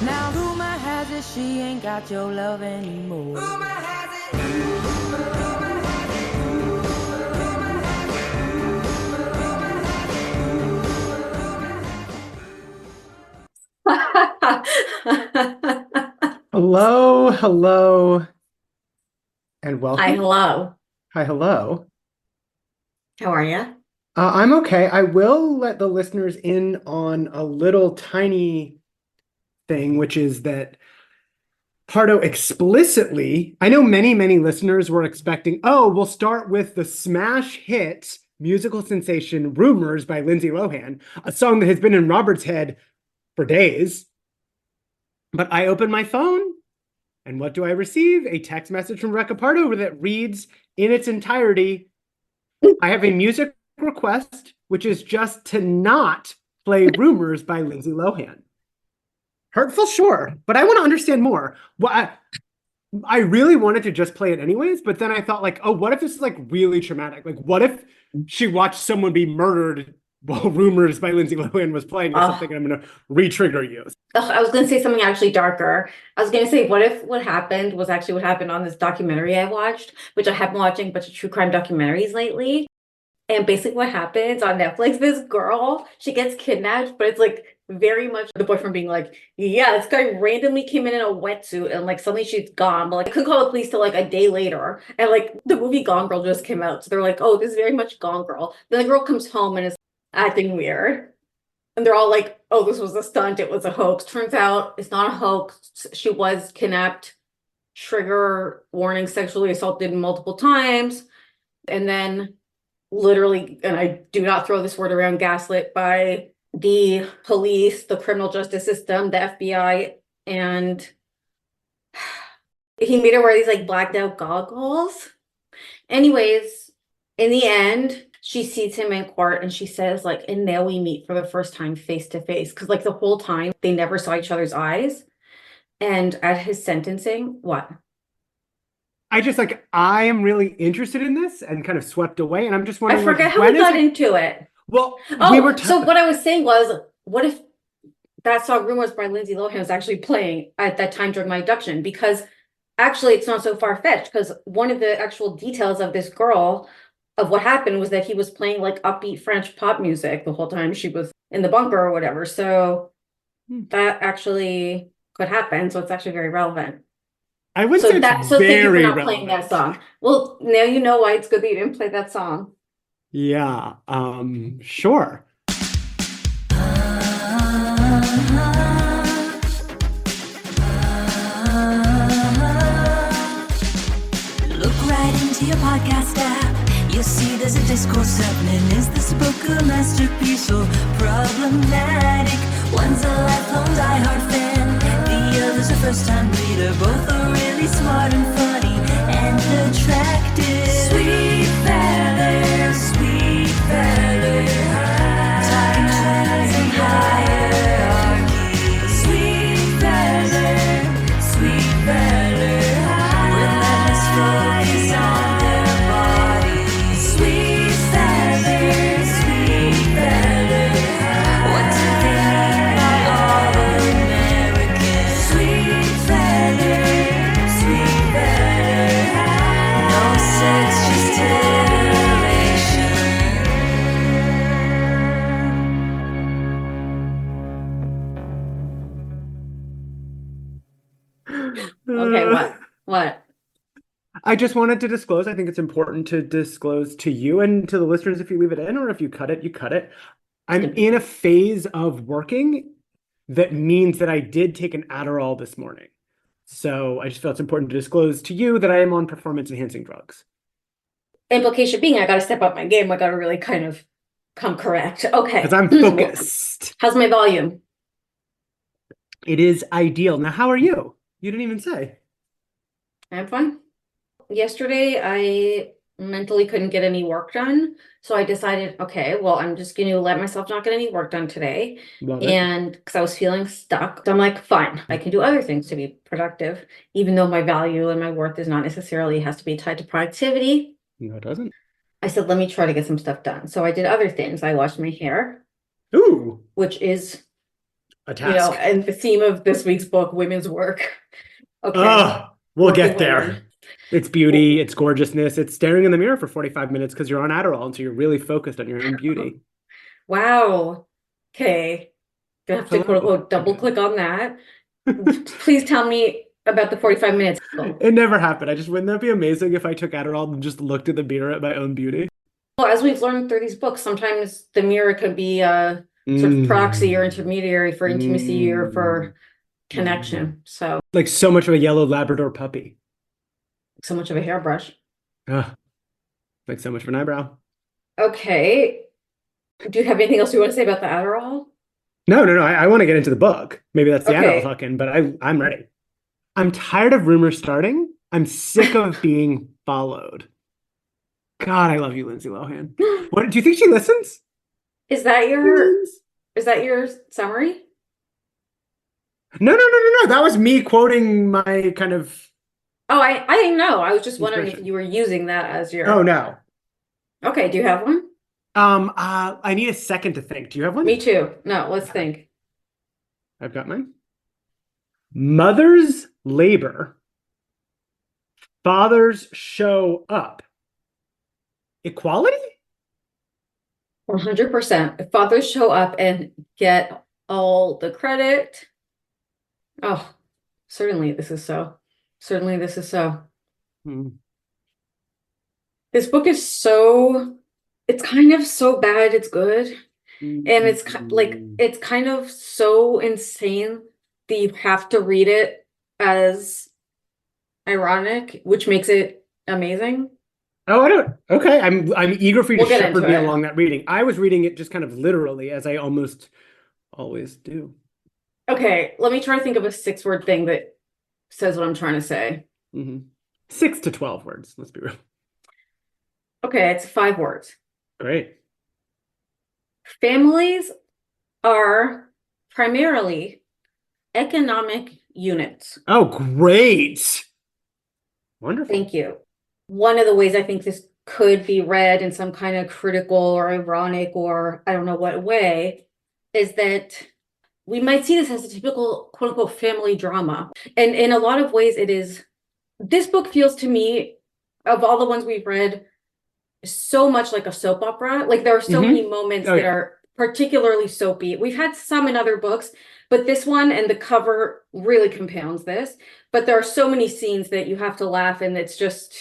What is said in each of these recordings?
Now rumor has it she ain't got your love anymore. Rumor has it. Rumor has it. Rumor Hi, Hello, hello, and welcome. hello. Hi, hello. How are you? I'm okay. I will let the listeners in on a little tiny thing, which is that Pardo explicitly, I know many listeners were expecting, oh, we'll start with the smash hit musical sensation Rumors by Lindsay Lohan, a song that has been in Robert's head for days. But I opened my phone, and what do I receive? A text message from Recca Pardo that reads in its entirety, I have a music request, which is just to not play Rumors by Lindsay Lohan. Hurtful, sure, but I want to understand more. Well, I really wanted to just play it anyways, but then I thought, like, oh, what if this is like really traumatic? Like, what if she watched someone be murdered while Rumors by Lindsay Lohan was playing or something, Oh, and I'm going to re-trigger you? I was going to say something actually darker. I was going to say, what if what happened was actually what happened on this documentary I watched, which I have been watching a bunch of true crime documentaries lately. And basically what happens on Netflix, this girl, she gets kidnapped, but it's like very much the boyfriend being like, yeah, this guy randomly came in a wetsuit and like suddenly she's gone. But like I couldn't call the police till like a day later. And like the movie Gone Girl just came out. So they're like, oh, this is very much Gone Girl. Then the girl comes home and is acting weird. And they're all like, oh, this was a stunt. It was a hoax. Turns out it's not a hoax. She was kidnapped, trigger warning, sexually assaulted multiple times. And then literally, and I do not throw this word around, gaslit by the police, the criminal justice system, the FBI, and he made her wear these like blacked out goggles. Anyways, in the end, she sees him in court and she says, like, and now we meet for the first time face to face. Cause like the whole time they never saw each other's eyes. And at his sentencing, what? I am really interested in this and kind of swept away. And I'm just I wondering, like, forget how when we is got it? into it. Well, we were, Oh, so what I was saying was, what if that song Rumors by Lindsay Lohan was actually playing at that time during my abduction? Because actually it's not so far-fetched, because one of the actual details of this girl of what happened was that he was playing like upbeat French pop music the whole time she was in the bunker or whatever. So that actually could happen. So it's actually very relevant. I would say So it's that so thank you for very not playing that relevant. song. Well, now you know why it's good that you didn't play that song. Yeah, sure. Look right into your podcast app. You'll see there's a discourse happening. Is this book a masterpiece or problematic? One's a lifelong diehard fan, the other's a first-time reader. Both are really smart and funny and attractive. Sweet feather, sweet feather. Talking twins and hierarchy. Sweet feather, sweet feather. Relentless focus on their bodies. Sweet feather, sweet feather. What do they mean by all American? Sweet feather, sweet feather. No sex, just titillation. Okay, Uh, what? What? I just wanted to disclose, I think it's important to disclose to you and to the listeners if you leave it in, or if you cut it, you cut it. I'm Good in a people. phase of working that means that I did take an Adderall this morning. So I just felt it's important to disclose to you that I am on performance enhancing drugs. Implication being I gotta step up my game. I gotta really kind of come correct. Because Okay. I'm Well, focused. how's my volume? It is ideal. Now, how are you? You didn't even say. I'm fine. Yesterday, I mentally couldn't get any work done. So I decided, okay, well, I'm just going to let myself not get any work done today. Love it. And because I was feeling stuck, so I'm like, fine, I can do other things to be productive, even though my value and my worth is not necessarily has to be tied to productivity. No, it doesn't. I said, let me try to get some stuff done. So I did other things. I washed my hair, Ooh, which is a you know, task. and the theme of this week's book, women's work. Okay, Oh, we'll working get there. women. It's beauty, it's gorgeousness, it's staring in the mirror for 45 minutes because you're on Adderall, and so you're really focused on your own beauty. Wow. Okay. Gonna have to quote Hello unquote double again. click on that. Please tell me about the 45 minutes. It never happened. Wouldn't that be amazing if I took Adderall and just looked at the mirror at my own beauty? Well, as we've learned through these books, sometimes the mirror could be a sort of proxy or intermediary for intimacy or for connection. So Like so much of a yellow Labrador puppy. much of a hairbrush. Ah, like so much of an eyebrow. Okay. Do you have anything else you want to say about the Adderall? No. I want to get into the book. Maybe that's the Adderall Okay. talking, but I'm ready. I'm tired of rumors starting. I'm sick of being followed. God, I love you, Lindsay Lohan. What do you think she listens? Is that your summary? No. That was me quoting my kind of Oh, I didn't know. I was just wondering if inspiration. you were using that as your. Oh no. Okay, do you have one? I need a second to think. Do you have one? Me too. No, let's think. I've got mine. Mothers labor, fathers show up. Equality? 100%. If fathers show up and get all the credit. Oh, certainly this is so. Certainly this is so. Hmm. This book is it's kind of so bad it's good. And it's it's kind of so insane that you have to read it as ironic, which makes it amazing. Oh, I don't. Okay, I'm eager for you to We'll get shepherd into me it. along that reading. I was reading it just kind of literally, as I almost always do. Okay, let me try to think of a 6-word thing that says what I'm trying to say. 6 to 12 words. Let's be real. Okay, it's 5 words. Great. Families are primarily economic units. Oh, great. Wonderful. Thank you. One of the ways I think this could be read in some kind of critical or ironic or I don't know what way is that we might see this as a typical quote unquote family drama. And in a lot of ways, this book feels to me, of all the ones we've read, so much like a soap opera. Like there are so many moments that are particularly soapy. We've had some in other books, but this one and the cover really compounds this. But there are so many scenes that you have to laugh, and it's just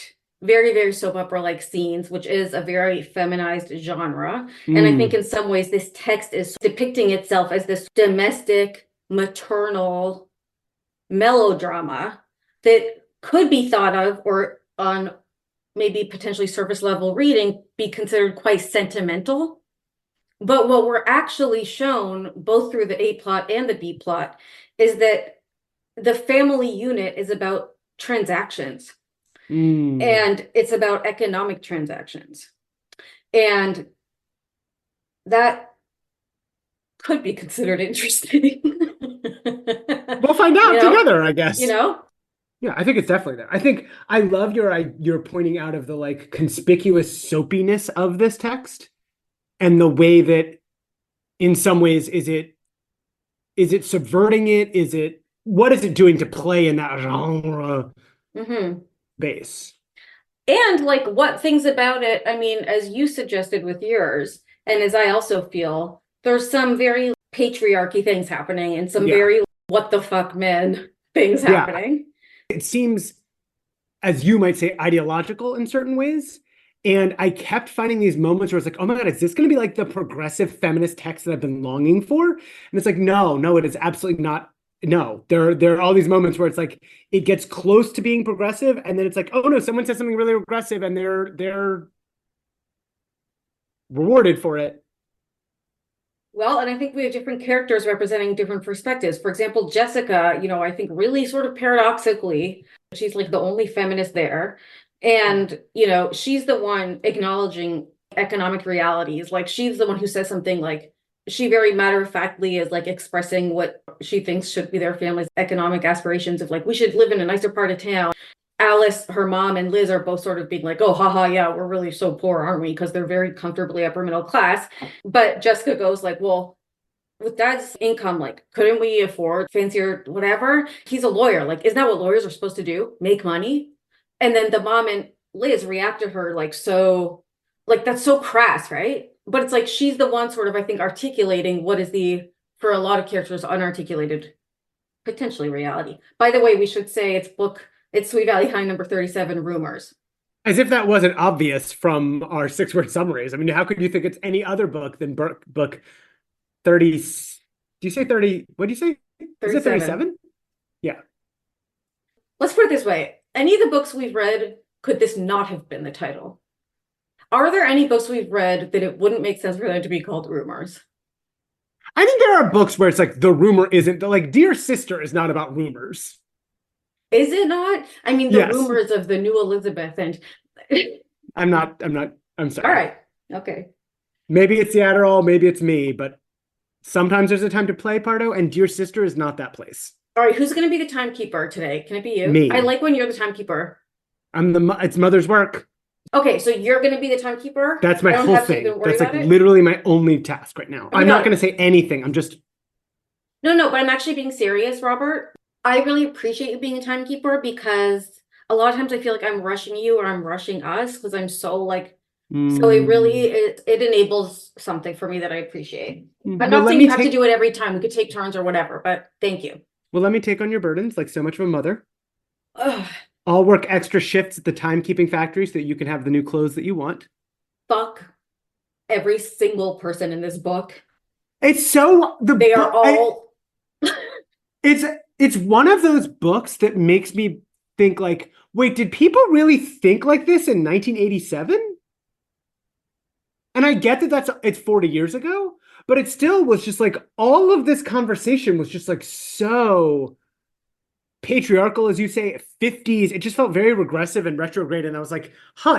very, very soap opera-like scenes, which is a very feminized genre. And I think in some ways this text is depicting itself as this domestic, maternal melodrama that could be thought of, or on maybe potentially surface level reading, be considered quite sentimental. But what we're actually shown, both through the A plot and the B plot, is that the family unit is about transactions. And it's about economic transactions. And that could be considered interesting. We'll find out together, I guess. Yeah, I think it's definitely there. I think I love your pointing out of the like conspicuous soapiness of this text and the way that in some ways is it subverting it? What is it doing to play in that genre base? And like what things about it, I mean, as you suggested with yours, and as I also feel, there's some very patriarchy things happening and some very what the fuck men things happening. It seems, as you might say, ideological in certain ways. And I kept finding these moments where it's like, oh my God, is this going to be like the progressive feminist text that I've been longing for? And it's like, no, it is absolutely not. No, there are all these moments where it's like, it gets close to being progressive. And then it's like, oh no, someone says something really progressive and they're rewarded for it. Well, and I think we have different characters representing different perspectives. For example, Jessica, I think really sort of paradoxically, she's like the only feminist there. And, she's the one acknowledging economic realities. Like she's the one who says something like, she very matter-of-factly is like expressing what she thinks should be their family's economic aspirations of like, we should live in a nicer part of town. Alice, her mom, and Liz are both sort of being like, oh, haha, yeah, we're really so poor, aren't we? Because they're very comfortably upper middle class. But Jessica goes like, well, with dad's income, like, couldn't we afford fancier whatever? He's a lawyer. Like, isn't that what lawyers are supposed to do? Make money? And then the mom and Liz react to her like so, like that's so crass, right? But it's like she's the one sort of, I think, articulating what is the, for a lot of characters, unarticulated, potentially reality. By the way, we should say it's Sweet Valley High number 37, Rumors. As if that wasn't obvious from our 6-word summaries. I mean, how could you think it's any other book than book 30? Do you say 30? What do you say? Is it 37? Yeah. Let's put it this way. Any of the books we've read, could this not have been the title? Are there any books we've read that it wouldn't make sense for them to be called Rumors? I think there are books where it's like the rumor isn't, like Dear Sister is not about rumors. Is it not? I mean, the Yes. rumors of the new Elizabeth and I'm sorry. all right. Okay. Maybe it's the Adderall, maybe it's me, but sometimes there's a time to play, Pardo, and Dear Sister is not that place. All right, who's going to be the timekeeper today? Can it be you? Me. I like when you're the timekeeper. It's mother's work. Okay, so you're going to be the timekeeper? That's my I don't whole have to thing. even worry That's like about it? literally my only task right now. Oh my I'm not God. going to say anything. I'm just, No, but I'm actually being serious, Robert. I really appreciate you being a timekeeper because a lot of times I feel like I'm rushing you or I'm rushing us because I'm so like, so it really, it enables something for me that I appreciate. I'm Well, not let saying me you have to take- do it every time. We could take turns or whatever, but thank you. well, let me take on your burdens like so much of a mother. Ugh, I'll work extra shifts at the timekeeping factory so that you can have the new clothes that you want. fuck every single person in this book. It's so They are all it's one of those books that makes me think like, wait, did people really think like this in 1987? And I get that it's 40 years ago, but it still was just like all of this conversation was just like so patriarchal, as you say, 50s. It just felt very regressive and retrograde. And I was like,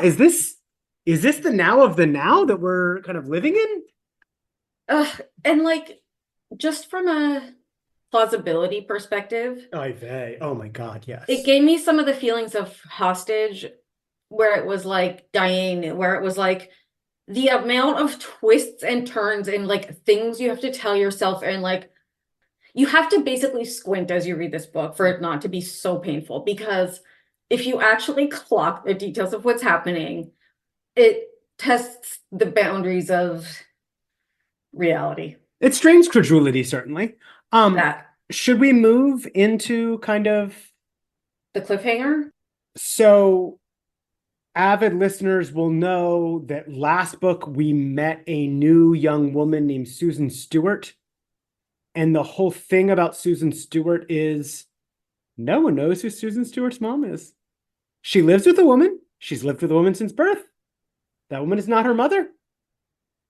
is this the now of the now that we're kind of living in? and like just from a plausibility perspective, Oh my God, yes. it gave me some of the feelings of Hostage, where it was like Diane, where it was like the amount of twists and turns and like things you have to tell yourself, and like you have to basically squint as you read this book for it not to be so painful, because if you actually clock the details of what's happening, it tests the boundaries of reality. It strains credulity, certainly. That Should we move into kind of the cliffhanger? so avid listeners will know that last book we met a new young woman named Susan Stewart. And the whole thing about Susan Stewart is no one knows who Susan Stewart's mom is. She lives with a woman. She's lived with a woman since birth. That woman is not her mother.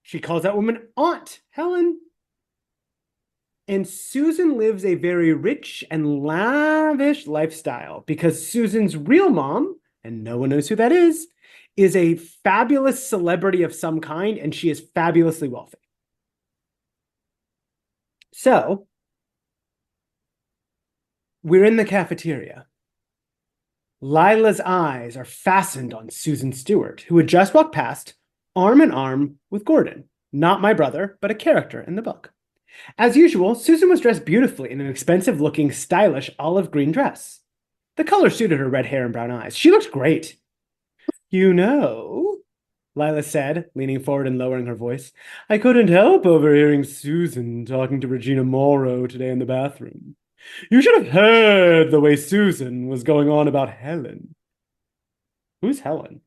She calls that woman Aunt Helen. And Susan lives a very rich and lavish lifestyle because Susan's real mom, and no one knows who that is a fabulous celebrity of some kind, and she is fabulously wealthy. So, we're in the cafeteria. Lila's eyes are fastened on Susan Stewart, who had just walked past, arm in arm with Gordon, not my brother, but a character in the book. As usual, Susan was dressed beautifully in an expensive-looking, stylish olive green dress. The color suited her red hair and brown eyes. She looked great. You know, Lila said, leaning forward and lowering her voice, I couldn't help overhearing Susan talking to Regina Morrow today in the bathroom. You should have heard the way Susan was going on about Helen. Who's Helen?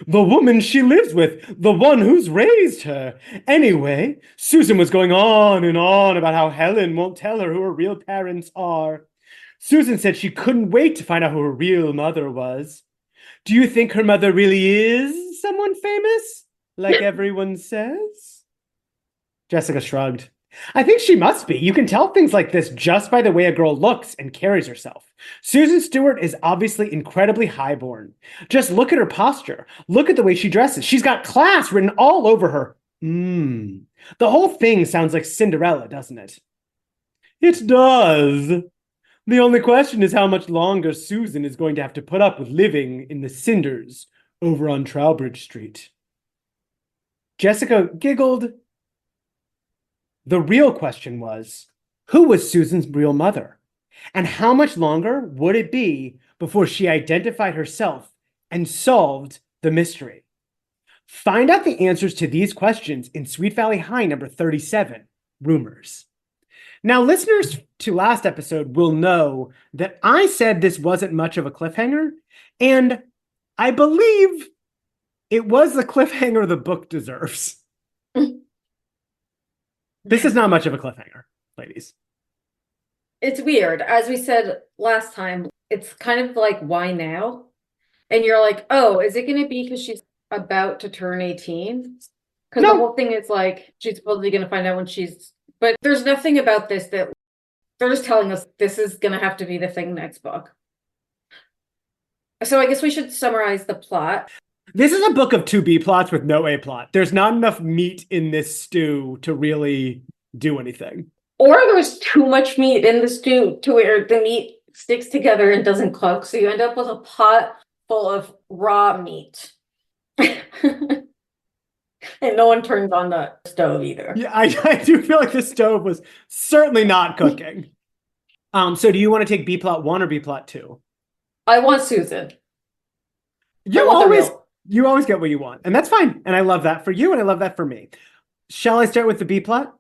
The woman she lives with, the one who's raised her. Anyway, Susan was going on and on about how Helen won't tell her who her real parents are. Susan said she couldn't wait to find out who her real mother was. Do you think her mother really is someone famous, like everyone says? Jessica shrugged. I think she must be. You can tell things like this just by the way a girl looks and carries herself. Susan Stewart is obviously incredibly highborn. Just look at her posture. Look at the way she dresses. She's got class written all over her. The whole thing sounds like Cinderella, doesn't it? It does. The only question is how much longer Susan is going to have to put up with living in the cinders over on Trowbridge Street. Jessica giggled. The real question was, who was Susan's real mother? And how much longer would it be before she identified herself and solved the mystery? Find out the answers to these questions in Sweet Valley High number 37, Rumors. Now, listeners to last episode will know that I said this wasn't much of a cliffhanger, and I believe it was the cliffhanger the book deserves. This is not much of a cliffhanger, ladies. It's weird. As we said last time, it's kind of like, why now? And you're like, oh, is it going to be because she's about to turn 18? Because No. the whole thing is like, she's supposedly going to find out when she's... But there's nothing about this that... They're just telling us this is going to have to be the thing next book. So I guess we should summarize the plot. This is a book of 2B plots with no A plot. There's not enough meat in this stew to really do anything. Or there's too much meat in the stew to where the meat sticks together and doesn't cook. So you end up with a pot full of raw meat. And no one turns on the stove either. Yeah, I do feel like the stove was certainly not cooking. So do you want to take B plot 1 or B plot 2? I want Susan. You always get what you want, and that's fine. And I love that for you, and I love that for me. Shall I start with the B plot?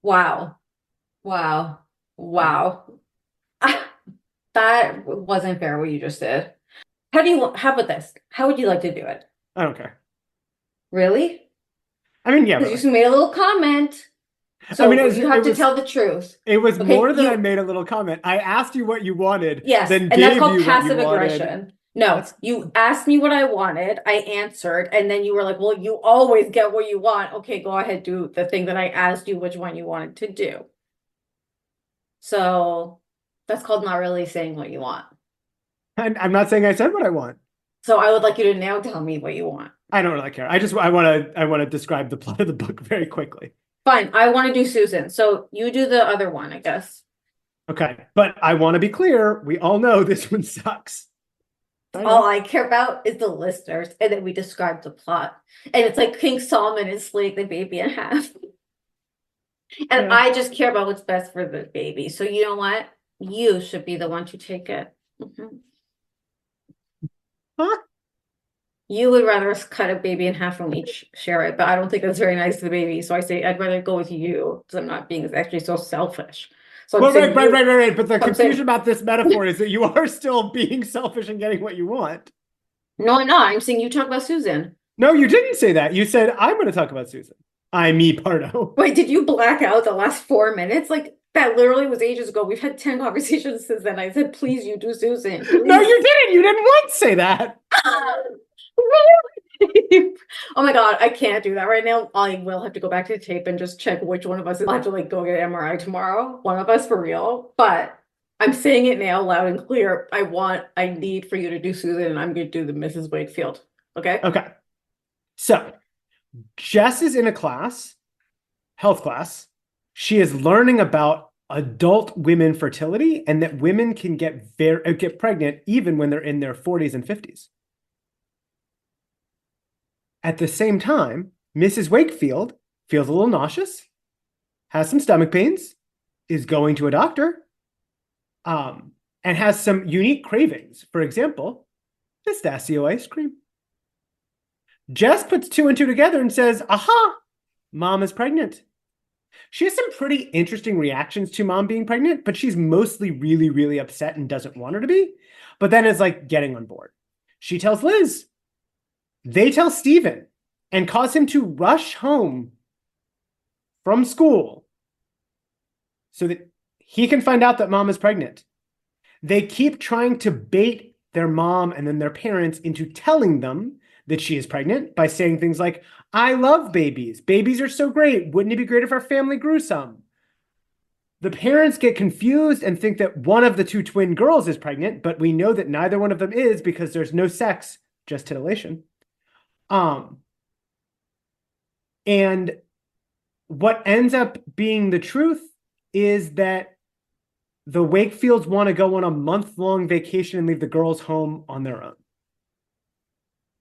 Wow. That wasn't fair what you just said. How about this? How would you like to do it? I don't care. Really? I mean, yeah. Because you just made a little comment. So you have to tell the truth. It was more than I made a little comment. I asked you what you wanted. Yes, then and that's called gave you passive what you wanted. aggression. No, you asked me what I wanted. I answered, and then you were like, well, you always get what you want. Okay, go ahead, do the thing that I asked you which one you wanted to do. So that's called not really saying what you want. I'm not saying I said what I want. So I would like you to now tell me what you want. I don't really care. I want to describe the plot of the book very quickly. Fine, I want to do Susan. So you do the other one, I guess. Okay, but I want to be clear. We all know this one sucks. All I care about is the listeners, and then we describe the plot. And it's like King Solomon is splitting the baby in half. And I just care about what's best for the baby. So you know what? You should be the one to take it. Huh? You would rather us cut a baby in half and we each share it, but I don't think that's very nice to the baby. So I say I'd rather go with you because I'm not being actually so selfish. So right. But the confusion about this metaphor is that you are still being selfish and getting what you want. No, I'm not. I'm saying you talk about Susan. No, you didn't say that. You said I'm going to talk about Susan. Me, Pardo. Wait, did you black out the last 4 minutes? Like that literally was ages ago. We've had 10 conversations since then. I said, please, you do Susan. Please. No, you didn't. You didn't once say that. Oh my god, I can't do that right now. I will have to go back to the tape and just check which one of us is. I'll have to like go get an MRI tomorrow. One of us for real. But I'm saying it now loud and clear. I need for you to do Susan, and I'm going to do the Mrs. Wakefield. Okay? Okay. So Jess is in a class, health class. She is learning about adult women fertility and that women can get pregnant even when they're in their 40s and 50s. At the same time, Mrs. Wakefield feels a little nauseous, has some stomach pains, is going to a doctor, and has some unique cravings. For example, pistachio ice cream. Jess puts 2 and 2 together and says, aha, mom is pregnant. She has some pretty interesting reactions to mom being pregnant, but she's mostly really, really upset and doesn't want her to be, but then is like getting on board. She tells Liz. They tell Stephen and cause him to rush home from school so that he can find out that mom is pregnant. They keep trying to bait their mom and then their parents into telling them that she is pregnant by saying things like, I love babies. Babies are so great. Wouldn't it be great if our family grew some? The parents get confused and think that one of the 2 twin girls is pregnant, but we know that neither one of them is because there's no sex, just titillation. And what ends up being the truth is that the Wakefields want to go on a month-long vacation and leave the girls home on their own.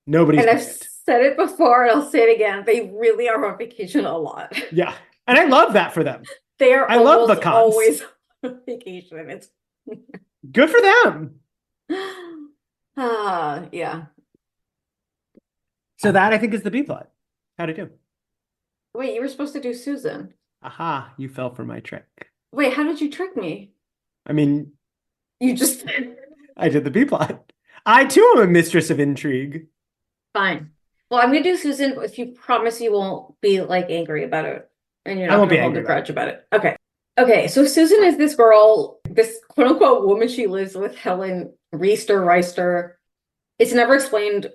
Nobody's pregnant. said it before and I'll say it again. They really are on vacation a lot. Yeah. And I love that for them. They are I love the almost cons. always on vacation. It's Good for them. yeah. So that I think is the B plot. How'd it do? Wait, you were supposed to do Susan. Aha, you fell for my trick. Wait, how did you trick me? I mean, You just I did the B plot. I too am a mistress of intrigue. fine. Well, I'm gonna do Susan if you promise you won't be like angry about it and you're I not won't gonna be hold a angry about grudge about it. Okay. Okay, so Susan is this girl, this quote unquote woman she lives with, Helen Reister. It's never explained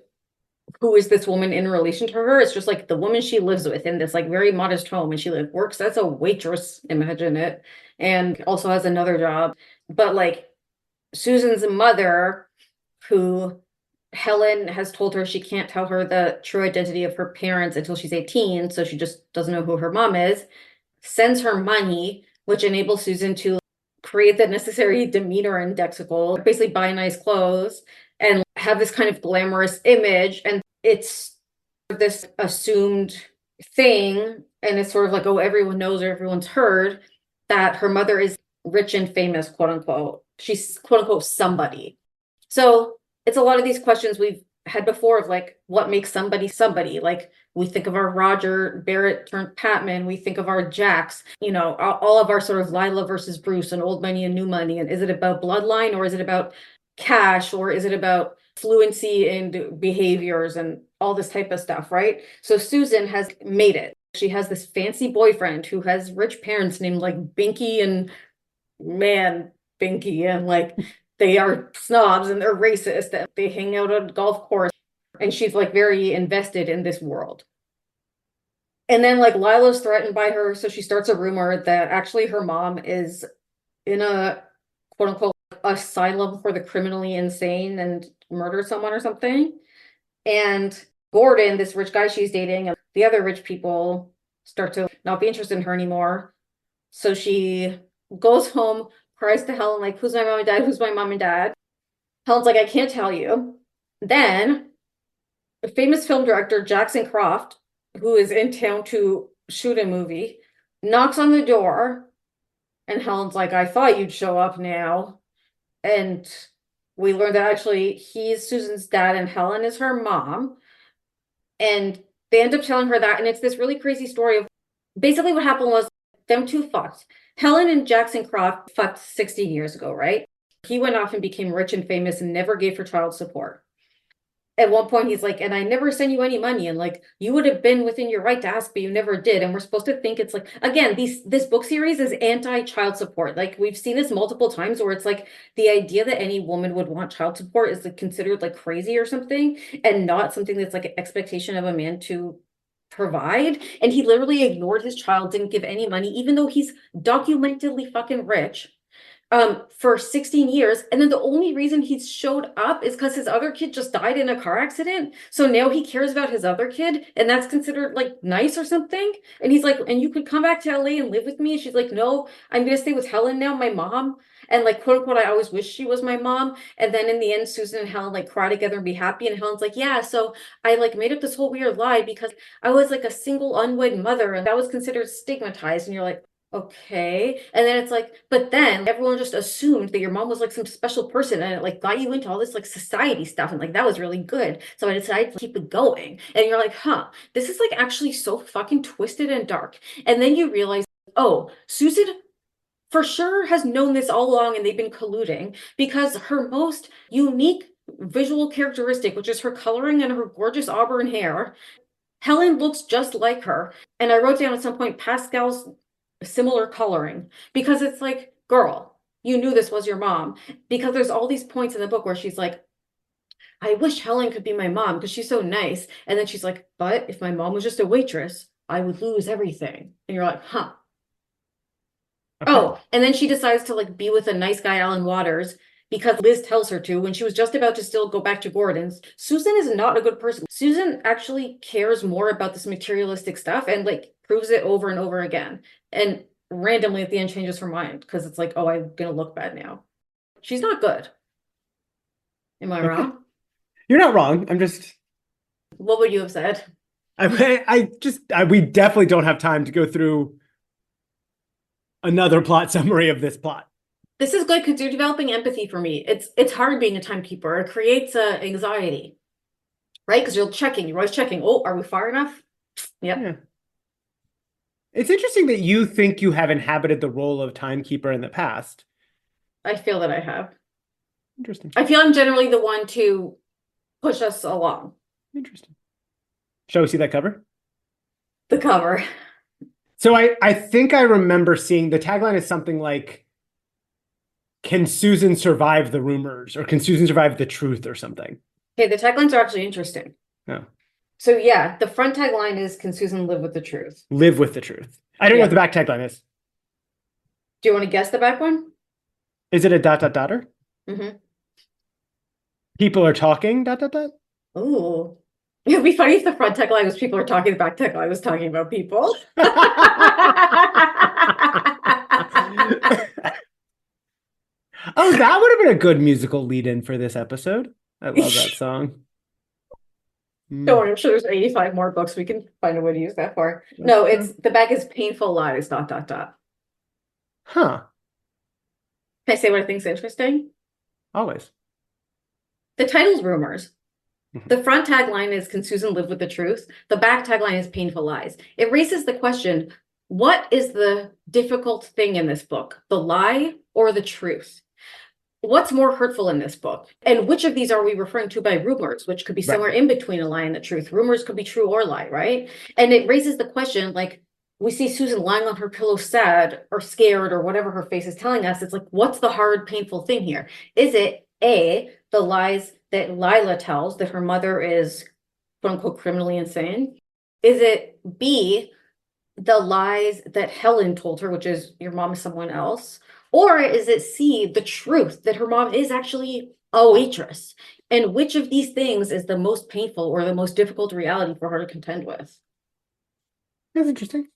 who is this woman in relation to her. It's just like the woman she lives with in this like very modest home, and she like works as a waitress, imagine it, and also has another job. But like Susan's mother, who Helen has told her she can't tell her the true identity of her parents until she's 18, so she just doesn't know who her mom is, sends her money, which enables Susan to create the necessary demeanor indexical, basically buy nice clothes and have this kind of glamorous image. And it's this assumed thing, and it's sort of like, oh, everyone knows or everyone's heard that her mother is rich and famous, quote unquote. She's quote unquote somebody. So it's a lot of these questions we've had before of like, what makes somebody somebody? Like we think of our Roger Barrett turned Patman, we think of our Jacks, you know, all of our sort of Lila versus Bruce and old money and new money. And is it about bloodline, or is it about cash, or is it about fluency and behaviors and all this type of stuff, right? So Susan has made it. She has this fancy boyfriend who has rich parents named like Binky and Man Binky, and like they are snobs and they're racist and they hang out on a golf course, and she's like very invested in this world. And then like Lila's threatened by her, so she starts a rumor that actually her mom is in a quote unquote asylum for the criminally insane and murdered someone or something. And Gordon, this rich guy she's dating, and the other rich people start to not be interested in her anymore. So she goes home, cries to Helen, like, who's my mom and dad? Who's my mom and dad? Helen's like, I can't tell you. Then the famous film director Jackson Croft, who is in town to shoot a movie, knocks on the door, and Helen's like, I thought you'd show up now. And we learned that actually he's Susan's dad and Helen is her mom. And they end up telling her that, and it's this really crazy story of basically what happened was them two fucked. Helen and Jackson Croft fucked 16 years ago, right? He went off and became rich and famous and never gave her child support. At one point, he's like, and I never sent you any money. And like, you would have been within your right to ask, but you never did. And we're supposed to think it's like, again, this book series is anti-child support. Like we've seen this multiple times where it's like the idea that any woman would want child support is like considered like crazy or something, and not something that's like an expectation of a man to provide. And he literally ignored his child, didn't give any money, even though he's documentedly fucking rich, for 16 years. And then the only reason he's showed up is because his other kid just died in a car accident. So now he cares about his other kid, and that's considered like nice or something. And he's like, and you could come back to LA and live with me. And she's like, no, I'm gonna stay with Helen now, my mom. And like, quote unquote, I always wish she was my mom. And then in the end, Susan and Helen like cry together and be happy. And Helen's like, yeah, so I like made up this whole weird lie because I was like a single unwed mother, and that was considered stigmatized. And you're like, okay. And then it's like, but then everyone just assumed that your mom was like some special person, and it like got you into all this like society stuff, and like that was really good. So I decided to keep it going. And you're like, huh, this is like actually so fucking twisted and dark. And then you realize, oh, Susan for sure has known this all along, and they've been colluding, because her most unique visual characteristic, which is her coloring and her gorgeous auburn hair, Helen looks just like her. And I wrote down at some point Pascal's similar coloring, because it's like, girl, you knew this was your mom, because there's all these points in the book where she's like, I wish Helen could be my mom because she's so nice. And then she's like, but if my mom was just a waitress, I would lose everything. And you're like, huh. Okay. Oh, and then she decides to like be with a nice guy, Alan Waters, because Liz tells her to when she was just about to still go back to Gordon's. Susan is not a good person. Susan actually cares more about this materialistic stuff and like proves it over and over again. And randomly at the end changes her mind because it's like, oh, I'm gonna look bad now. She's not good. Am I Okay. wrong? You're not wrong. I'm just What would you have said? We definitely don't have time to go through another plot summary of this plot. This is good because you're developing empathy for me. It's hard being a timekeeper. It creates anxiety, right? Because you're always checking. Oh, are we far enough? Yep. Yeah. It's interesting that you think you have inhabited the role of timekeeper in the past. I feel that I have. Interesting. I feel I'm generally the one to push us along. Interesting. Shall we see that cover? The cover. So I think I remember seeing the tagline is something like, "Can Susan survive the rumors?" or "Can Susan survive the truth?" or something. Okay, the taglines are actually interesting. No. So yeah, the front tagline is, "Can Susan live with the truth?" Live with the truth. I don't know what the back tagline is. Do you want to guess the back one? Is it a ... dotter? Mm-hmm. People are talking ... dot. Ooh. It'd be funny if the front tagline was people are talking, the back tagline was talking about people. Oh, that would have been a good musical lead-in for this episode. I love that song. Don't worry, I'm sure there's 85 more books we can find a way to use that for. No, it's the back is painful lies, ... dot. Huh. Can I say what I think is interesting? Always. The title's rumors. Mhm. The front tagline is, "Can Susan live with the truth?" The back tagline is painful lies. It raises the question, what is the difficult thing in this book? The lie or the truth? What's more hurtful in this book? And which of these are we referring to by rumors, which could be somewhere in between a lie and the truth? Rumors could be true or lie, right? And it raises the question, like, we see Susan lying on her pillow sad or scared or whatever her face is telling us. It's like, what's the hard, painful thing here? Is it A, the lies that Lila tells that her mother is quote unquote criminally insane? Is it B, the lies that Helen told her, which is your mom is someone else? Or is it C, the truth that her mom is actually a waitress? And which of these things is the most painful or the most difficult reality for her to contend with? That's interesting.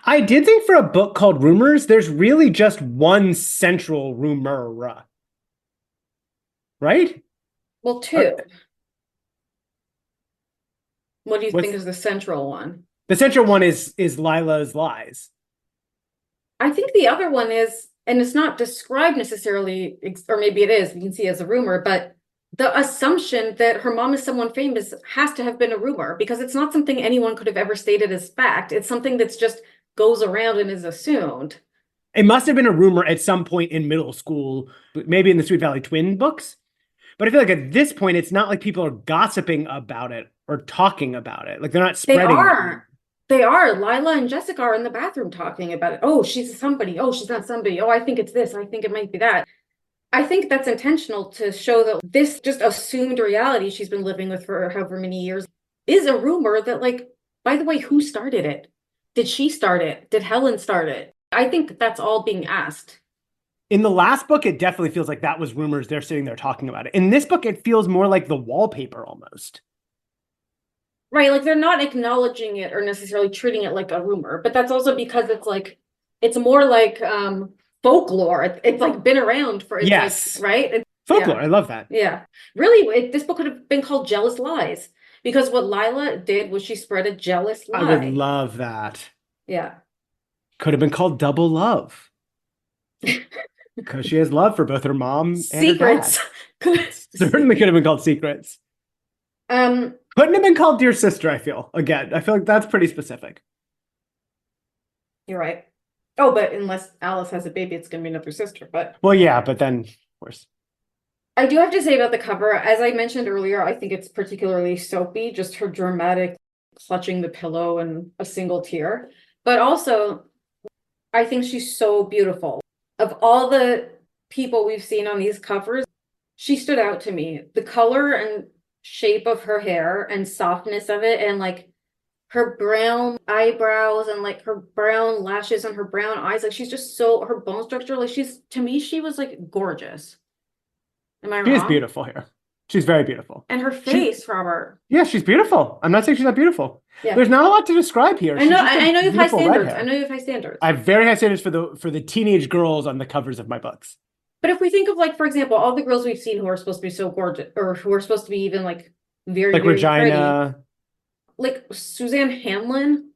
I did think for a book called Rumors, there's really just one central rumor. Right? Well, two. What do you think is the central one? The central one is Lila's lies. I think the other one is, and it's not described necessarily, or maybe it is, you can see as a rumor, but the assumption that her mom is someone famous has to have been a rumor because it's not something anyone could have ever stated as fact. It's something that's just goes around and is assumed. It must have been a rumor at some point in middle school, maybe in the Sweet Valley Twin books. But I feel like at this point, it's not like people are gossiping about it or talking about it. Like they're not spreading. They are. Lila and Jessica are in the bathroom talking about it. Oh, she's somebody. Oh, she's not somebody. Oh, I think it's this. I think it might be that. I think that's intentional to show that this just assumed reality she's been living with for however many years is a rumor that, like, by the way, who started it? Did she start it? Did Helen start it? I think that's all being asked. In the last book, it definitely feels like that was rumors. They're sitting there talking about it. In this book, it feels more like the wallpaper almost. Right, like they're not acknowledging it or necessarily treating it like a rumor, but that's also because it's like, it's more like folklore. It's like been around for, yes, like, right? Folklore, yeah. I love that. Yeah, really, this book could have been called Jealous Lies because what Lila did was she spread a jealous lie. I would love that. Yeah. Could have been called Double Love. Because she has love for both her mom and Secrets. Her dad. Certainly could have been called Secrets. Couldn't have been called Dear Sister, I feel. Again, I feel like that's pretty specific. You're right. Oh, but unless Alice has a baby, it's going to be another sister. But well, yeah, but then, of course. I do have to say about the cover, as I mentioned earlier, I think it's particularly soapy, just her dramatic clutching the pillow and a single tear. But also, I think she's so beautiful. Of all the people we've seen on these covers, she stood out to me. The color and shape of her hair and softness of it, and like her brown eyebrows and like her brown lashes and her brown eyes, like she's just so, her bone structure, like to me she was like gorgeous. Am I wrong? She is beautiful here. She's very beautiful. And her face, Robert. Yeah, she's beautiful. I'm not saying she's not beautiful. Yeah. There's not a lot to describe here. I know you have high standards. I know you have high standards. I have very high standards for the teenage girls on the covers of my books. But if we think of, like, for example, all the girls we've seen who are supposed to be so gorgeous, or who are supposed to be even like very, Like very pretty. Regina, Like Suzanne Hanlon.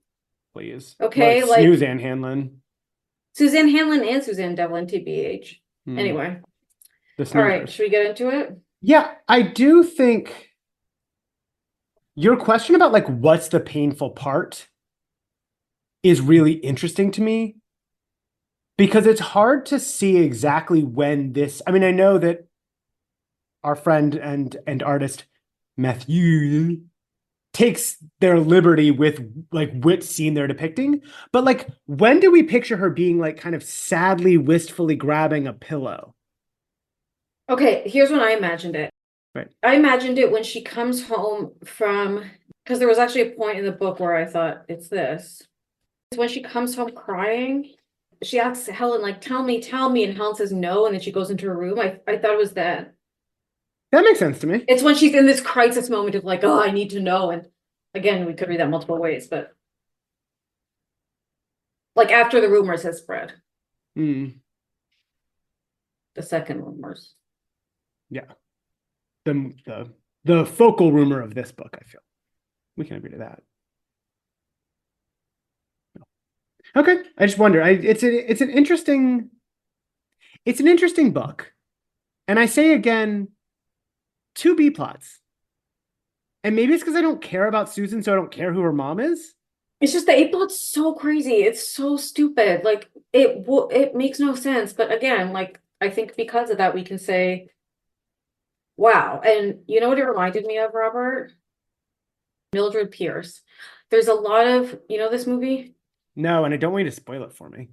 please. Okay, Like like Suzanne Hanlon. Suzanne Hanlon and Suzanne Devlin, TBH. Anyway, The all right, snoozers. should we get into it? Yeah, I do think your question about like what's the painful part is really interesting to me because it's hard to see exactly when this. I mean, I know that our friend and artist Matthew takes their liberty with like which scene they're depicting, but like when do we picture her being like kind of sadly, wistfully grabbing a pillow? Okay, here's when I imagined it. Right. I imagined it when she comes home from, because there was actually a point in the book where I thought it's this. It's when she comes home crying. She asks Helen, like, tell me. And Helen says no. And then she goes into her room. I thought it was that. That makes sense to me. It's when she's in this crisis moment of like, oh, I need to know. And again, we could read that multiple ways, but like after the rumors has spread, Mm, the second rumors. yeah. The focal rumor of this book, I feel. We can agree to that. Okay. I just wonder. It's an interesting book. And I say again, 2 B plots. And maybe it's because I don't care about Susan, so I don't care who her mom is. It's just the A plot's so crazy. It's so stupid. Like it makes no sense. But again, like I think because of that, we can say, wow. And you know what it reminded me of, Robert? Mildred Pierce. There's a lot of, you know, this movie? No, and I don't want you to spoil it for me.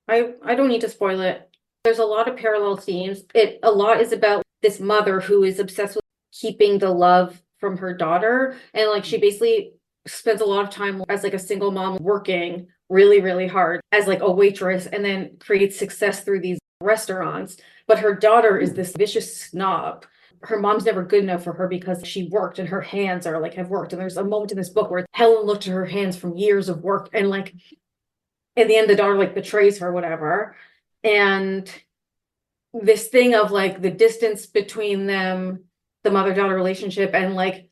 I don't need to spoil it. There's a lot of parallel themes. A lot is about this mother who is obsessed with keeping the love from her daughter. And like she basically spends a lot of time as like a single mom working really, really hard as like a waitress and then creates success through these restaurants. But her daughter is this vicious snob. Her mom's never good enough for her because she worked and her hands are like have worked. And there's a moment in this book where Helen looked at her hands from years of work and like in the end, the daughter like betrays her, whatever. And this thing of like the distance between them, the mother-daughter relationship, and like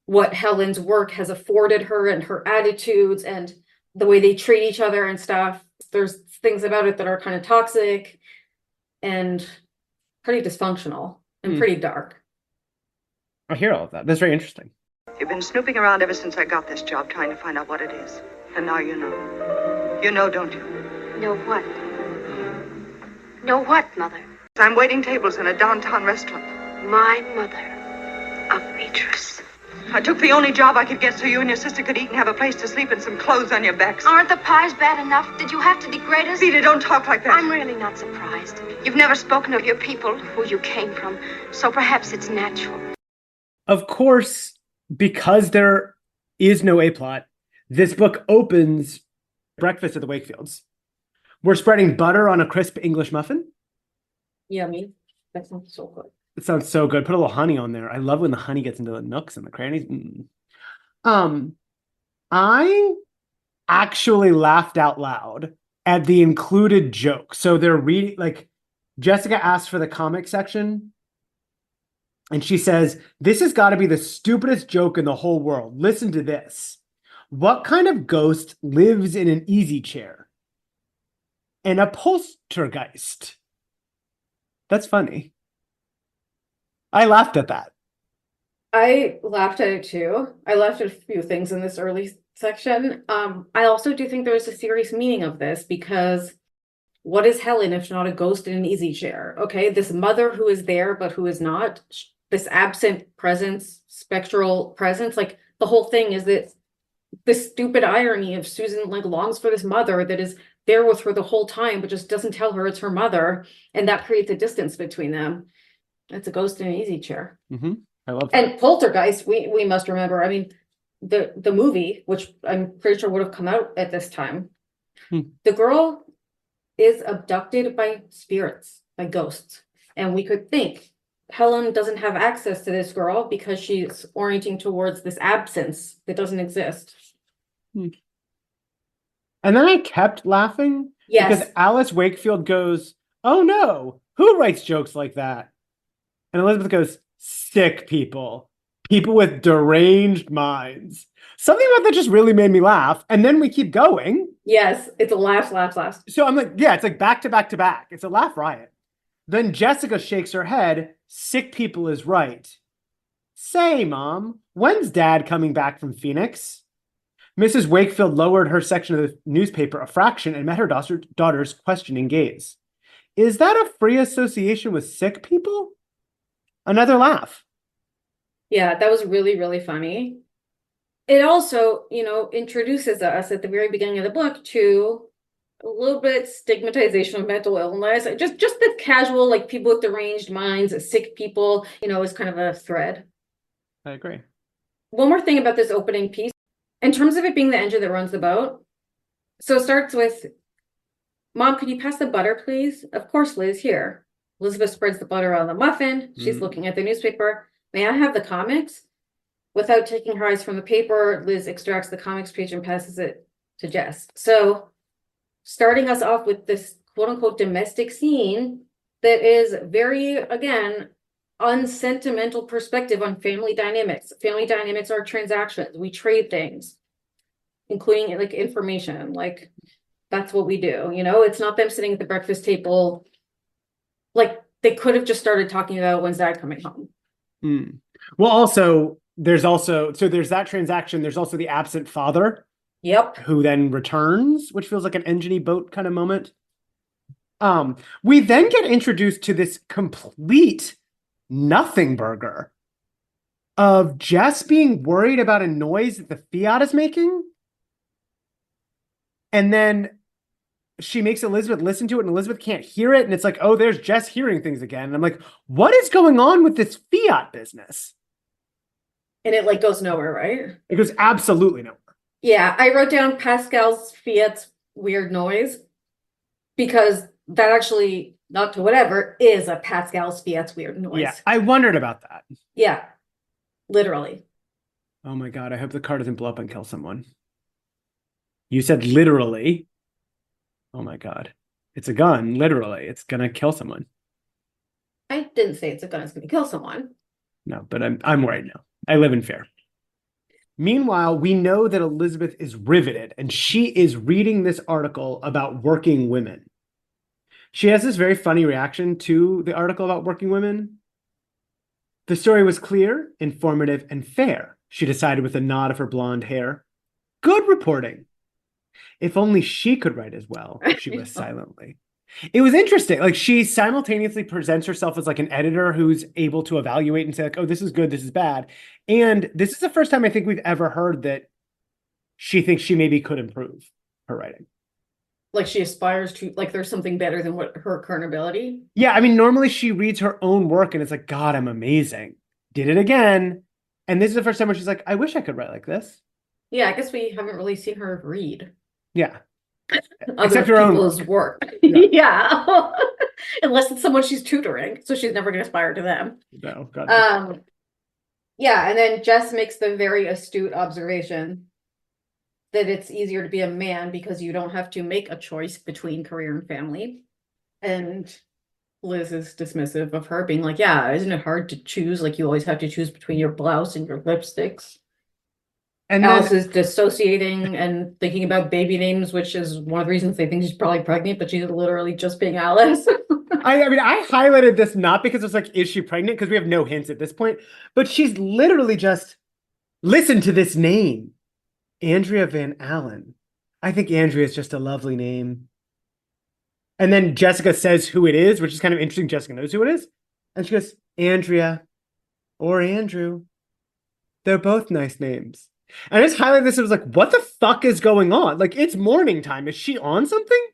what Helen's work has afforded her and her attitudes and the way they treat each other and stuff. There's things about it that are kind of toxic and pretty dysfunctional and pretty dark. I hear all of that. That's very interesting. You've been snooping around ever since I got this job, trying to find out what it is. And now you know. You know, don't you? Know what? Know what, Mother? I'm waiting tables in a downtown restaurant. My mother, a waitress. I took the only job I could get so you and your sister could eat and have a place to sleep and some clothes on your backs. Aren't the pies bad enough? Did you have to degrade us? Rita, don't talk like that. I'm really not surprised. You've never spoken of your people, who you came from, so perhaps it's natural. Of course, because there is no A plot, this book opens breakfast at the Wakefields. We're spreading butter on a crisp English muffin. Yummy. That sounds so good. It sounds so good. Put a little honey on there. I love when the honey gets into the nooks and the crannies. I actually laughed out loud at the included joke. So they're reading, like, Jessica asks for the comic section. And she says, this has got to be the stupidest joke in the whole world. Listen to this. What kind of ghost lives in an easy chair? An upholstergeist. That's funny. I laughed at that. I laughed at it too. I laughed at a few things in this early section. I also do think there's a serious meaning of this because what is Helen if not a ghost in an easy chair? Okay, this mother who is there but who is not, this absent presence, spectral presence, like the whole thing is that this stupid irony of Susan like longs for this mother that is there with her the whole time but just doesn't tell her it's her mother, and that creates a distance between them. It's a ghost in an easy chair. Mm-hmm. I love that. And Poltergeist, we must remember, I mean, the movie, which I'm pretty sure would have come out at this time, the girl is abducted by spirits, by ghosts. And we could think Helen doesn't have access to this girl because she's orienting towards this absence that doesn't exist. And then I kept laughing Yes. because Alice Wakefield goes, oh no, who writes jokes like that? And Elizabeth goes, sick people. People with deranged minds. Something about that just really made me laugh. And then we keep going. Yes, it's a laugh, laugh, laugh. So I'm like, yeah, it's like back to back to back. It's a laugh riot. Then Jessica shakes her head. Sick people is right. Say, Mom, when's Dad coming back from Phoenix? Mrs. Wakefield lowered her section of the newspaper a fraction and met her daughter's questioning gaze. Is that a free association with sick people? Another laugh. Yeah, that was really, really funny. It also, introduces us at the very beginning of the book to a little bit stigmatization of mental illness. Just the casual, like people with deranged minds, sick people, is kind of a thread. I agree. One more thing about this opening piece, in terms of it being the engine that runs the boat. So it starts with, Mom, could you pass the butter, please? Of course, Liz, here. Elizabeth spreads the butter on the muffin. She's looking at the newspaper. May I have the comics? Without taking her eyes from the paper, Liz extracts the comics page and passes it to Jess. So starting us off with this quote unquote domestic scene that is very, again, unsentimental perspective on family dynamics. Family dynamics are transactions. We trade things, including like information. Like that's what we do. It's not them sitting at the breakfast table. Like they could have just started talking about when's Dad coming home. Well, also, there's that transaction. There's also the absent father. Yep. Who then returns, which feels like an engine-y boat kind of moment. We then get introduced to this complete nothing burger of Jess being worried about a noise that the Fiat is making. And then she makes Elizabeth listen to it and Elizabeth can't hear it. And it's like, oh, there's Jess hearing things again. And I'm like, what is going on with this Fiat business? And it like goes nowhere, right? It goes absolutely nowhere. Yeah, I wrote down Pascal's Fiat's weird noise because that actually, not to whatever, is a Pascal's Fiat's weird noise. Yeah, I wondered about that. Yeah, literally. Oh my God, I hope the car doesn't blow up and kill someone. You said literally. Oh my God. It's a gun, literally. It's gonna kill someone. I didn't say it's a gun, it's gonna kill someone. No, but I'm worried now. I live in fear. Meanwhile, we know that Elizabeth is riveted and she is reading this article about working women. She has this very funny reaction to the article about working women. The story was clear, informative, and fair, she decided with a nod of her blonde hair. Good reporting. If only she could write as well, she was silently. It was interesting. Like she simultaneously presents herself as like an editor who's able to evaluate and say like, oh, this is good, this is bad. And this is the first time I think we've ever heard that she thinks she maybe could improve her writing. Like she aspires to, like there's something better than what her current ability. Yeah, I mean, normally she reads her own work and it's like, God, I'm amazing. Did it again. And this is the first time where she's like, I wish I could write like this. Yeah, I guess we haven't really seen her read. Yeah. Except her people's work. Yeah. Unless it's someone she's tutoring, so she's never gonna aspire to them. No, God. Yeah, and then Jess makes the very astute observation that it's easier to be a man because you don't have to make a choice between career and family. And Liz is dismissive of her, being like, yeah, isn't it hard to choose? Like you always have to choose between your blouse and your lipsticks. And Alice is dissociating and thinking about baby names, which is one of the reasons they think she's probably pregnant, but she's literally just being Alice. I mean, I highlighted this not because it's like, is she pregnant? Because we have no hints at this point, but she's literally just, listen to this name, Andrea Van Allen. I think Andrea is just a lovely name. And then Jessica says who it is, which is kind of interesting. Jessica knows who it is. And she goes, Andrea or Andrew. They're both nice names. And I just highlighted this. It was like, what the fuck is going on? Like, it's morning time. Is she on something?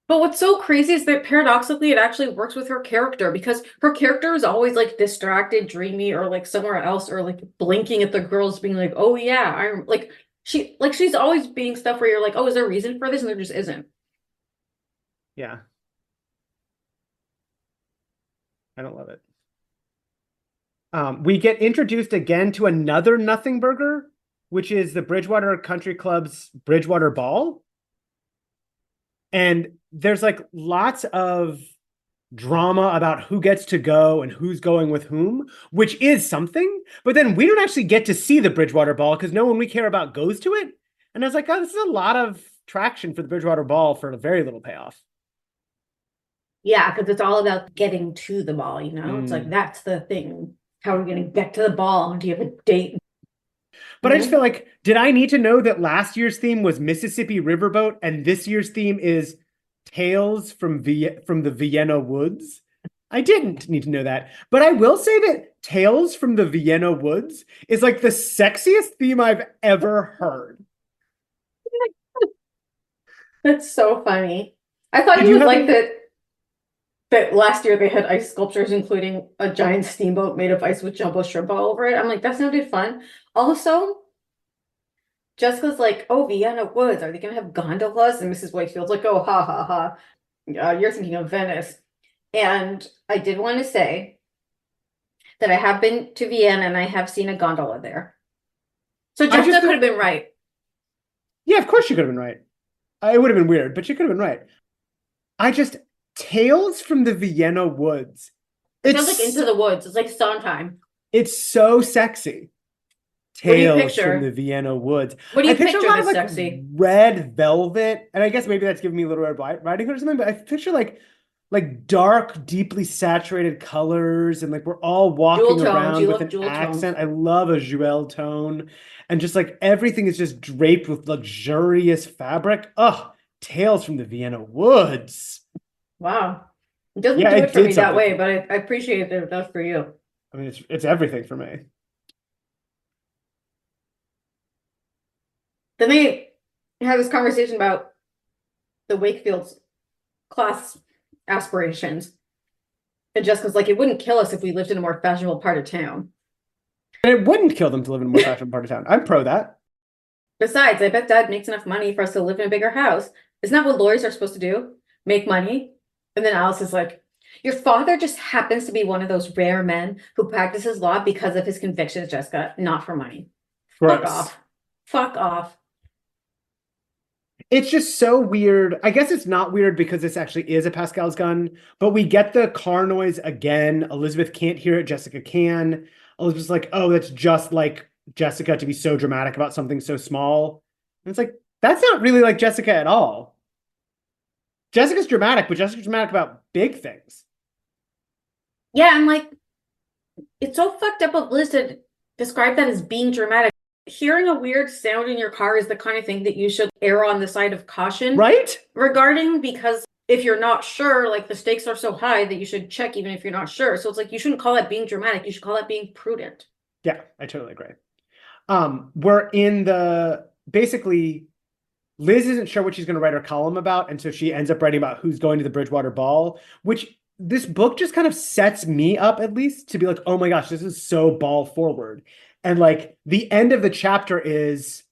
But what's so crazy is that paradoxically, it actually works with her character because her character is always like distracted, dreamy, or like somewhere else, or like blinking at the girls, being like, "Oh yeah, I'm like she's always being stuff where you're like, oh, is there a reason for this?" And there just isn't. Yeah, I don't love it. We get introduced again to another nothing burger, which is the Bridgewater Country Club's Bridgewater Ball. And there's like lots of drama about who gets to go and who's going with whom, which is something. But then we don't actually get to see the Bridgewater Ball because no one we care about goes to it. And I was like, oh, this is a lot of traction for the Bridgewater Ball for a very little payoff. Yeah, because it's all about getting to the ball, you know? It's like, that's the thing. How are we going to get to the ball? Do you have a date? But I just feel like, did I need to know that last year's theme was Mississippi Riverboat and this year's theme is Tales from the Vienna Woods? I didn't need to know that. But I will say that Tales from the Vienna Woods is like the sexiest theme I've ever heard. That's so funny. I thought Did you you would have like any- that last year they had ice sculptures, including a giant steamboat made of ice with jumbo shrimp all over it. I'm like, that sounded fun. Also, Jessica's like, oh, Vienna Woods, are they gonna have gondolas? And Mrs. Wakefield's like, oh, ha ha ha. You're thinking of Venice. And I did want to say that I have been to Vienna and I have seen a gondola there. So Jessica could have been right. Yeah, of course she could have been right. It would have been weird, but she could have been right. Tales from the Vienna Woods. It sounds like Into the Woods. It's like Sondheim. It's so sexy. What do you Tales picture? from the Vienna Woods. What do you I picture picture a lot of that's like sexy? red velvet, and I guess maybe that's giving me a little Red Riding Hood or something. But I picture like dark, deeply saturated colors, and like we're all walking Jewel tones. around You with love an jewel accent. I love a Jewel tone, and just like everything is just draped with luxurious fabric. Ugh, Tales from the Vienna Woods. Wow. It doesn't Yeah, do it it for me did that way, something. but I appreciate that it does for you. I mean, it's everything for me. Then they have this conversation about the Wakefield's class aspirations. And Jessica's like, it wouldn't kill us if we lived in a more fashionable part of town. And it wouldn't kill them to live in a more fashionable part of town. I'm pro that. Besides, I bet Dad makes enough money for us to live in a bigger house. Isn't that what lawyers are supposed to do? Make money? And then Alice is like, your father just happens to be one of those rare men who practices law because of his convictions, Jessica, not for money. Fuck Gross. off. Fuck off. It's just so weird. I guess it's not weird because this actually is a Pascal's gun, but we get the car noise again. Elizabeth can't hear it. Jessica can. Elizabeth's like, oh, that's just like Jessica to be so dramatic about something so small. And it's like, that's not really like Jessica at all. Jessica's dramatic, but Jessica's dramatic about big things. Yeah, and like, it's so fucked up of Liz to describe that as being dramatic. Hearing a weird sound in your car is the kind of thing that you should err on the side of caution. Right? Regarding, because if you're not sure, like the stakes are so high that you should check even if you're not sure. So it's like, you shouldn't call that being dramatic. You should call that being prudent. Yeah, I totally agree. We're in basically Liz isn't sure what she's going to write her column about, and so she ends up writing about who's going to the Bridgewater Ball, which this book just kind of sets me up at least to be like, oh my gosh, this is so ball forward. And like the end of the chapter is,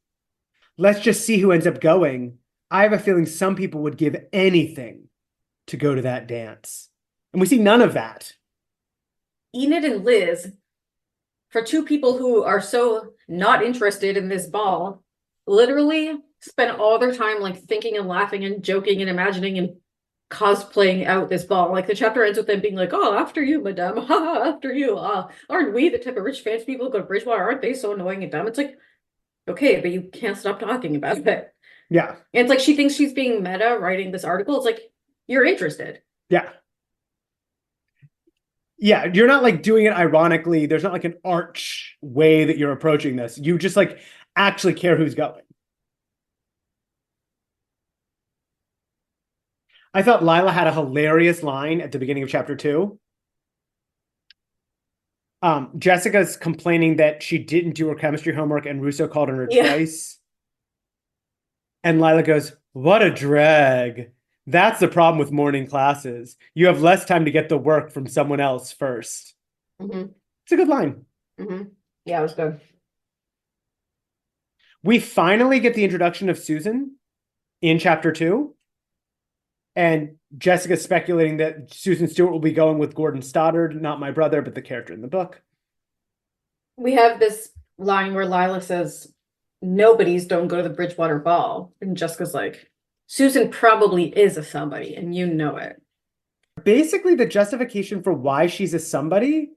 let's just see who ends up going. I have a feeling some people would give anything to go to that dance. And we see none of that. Enid and Liz, for two people who are so not interested in this ball, literally spend all their time like thinking and laughing and joking and imagining and cosplaying out this ball. Like the chapter ends with them being like, oh, after you, madame, after you. Aren't we the type of rich fancy people who go to Bridgewater? Aren't they so annoying and dumb? It's like, okay, but you can't stop talking about it. Yeah. And it's like she thinks she's being meta writing this article. It's like, you're interested. Yeah. Yeah, you're not like doing it ironically. There's not like an arch way that you're approaching this. You just like actually care who's going. I thought Lila had a hilarious line at the beginning of chapter 2. Jessica's complaining that she didn't do her chemistry homework and Russo called on her twice. And Lila goes, what a drag. That's the problem with morning classes. You have less time to get the work from someone else first. Mm-hmm. It's a good line. Mm-hmm. Yeah, it was good. We finally get the introduction of Susan in chapter 2. And Jessica's speculating that Susan Stewart will be going with Gordon Stoddard, not my brother, but the character in the book. We have this line where Lila says, nobody's don't go to the Bridgewater Ball. And Jessica's like, Susan probably is a somebody, and you know it. Basically, the justification for why she's a somebody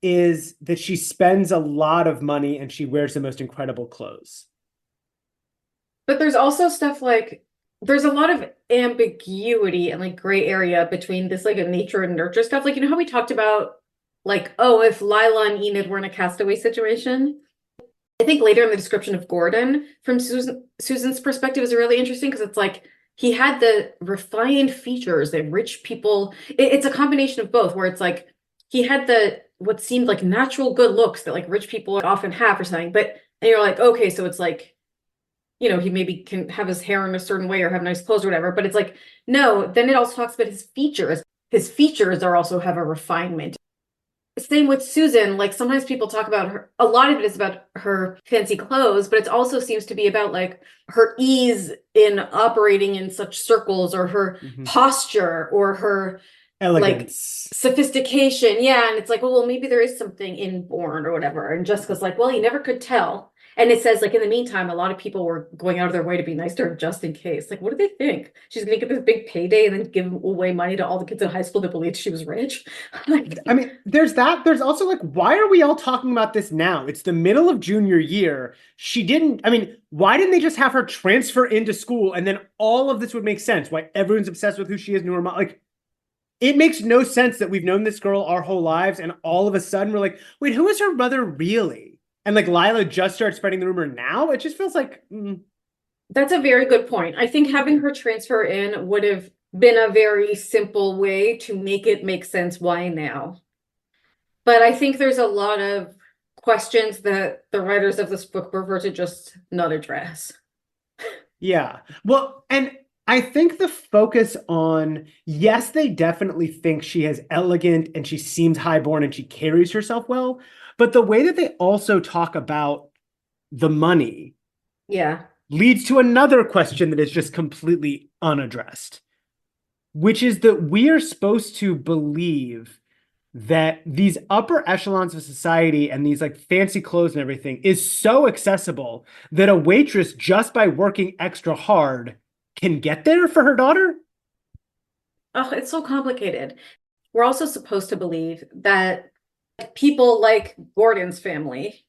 is that she spends a lot of money and she wears the most incredible clothes. But there's also stuff like there's a lot of ambiguity and like gray area between this like a nature and nurture stuff. Like, you know how we talked about like, oh, if Lila and Enid were in a castaway situation? I think later in the description of Gordon from Susan's perspective is really interesting because it's like he had the refined features that rich people, it's a combination of both, where it's like he had the what seemed like natural good looks that like rich people often have or something, but and you're like, okay, so it's like, you know, he maybe can have his hair in a certain way or have nice clothes or whatever, but it's like, no, then it also talks about his features. His features are also have a refinement. Same with Susan, like sometimes people talk about her, a lot of it is about her fancy clothes, but it also seems to be about like her ease in operating in such circles or her posture or her Elegance. like sophistication. Yeah. And it's like, well, maybe there is something inborn or whatever. And Jessica's like, well, you never could tell. And it says, like, in the meantime, a lot of people were going out of their way to be nice to her just in case. Like, what do they think? She's going to get this big payday and then give away money to all the kids in high school that believed she was rich? Like, I mean, there's that. There's also like, why are we all talking about this now? It's the middle of junior year. She didn't, I mean, why didn't they just have her transfer into school and then all of this would make sense? Why everyone's obsessed with who she is and her mom? Like, it makes no sense that we've known this girl our whole lives and all of a sudden we're like, wait, who is her mother really? And like Lila just started spreading the rumor now. It just feels like that's a very good point. I think having her transfer in would have been a very simple way to make it make sense. Why now? But I think there's a lot of questions that the writers of this book prefer to just not address. Yeah. Well, and I think the focus on, yes, they definitely think she is elegant and she seems highborn and she carries herself well. But the way that they also talk about the money leads to another question that is just completely unaddressed, which is that we are supposed to believe that these upper echelons of society and these like fancy clothes and everything is so accessible that a waitress just by working extra hard can get there for her daughter. Oh, it's so complicated. We're also supposed to believe that people like Gordon's family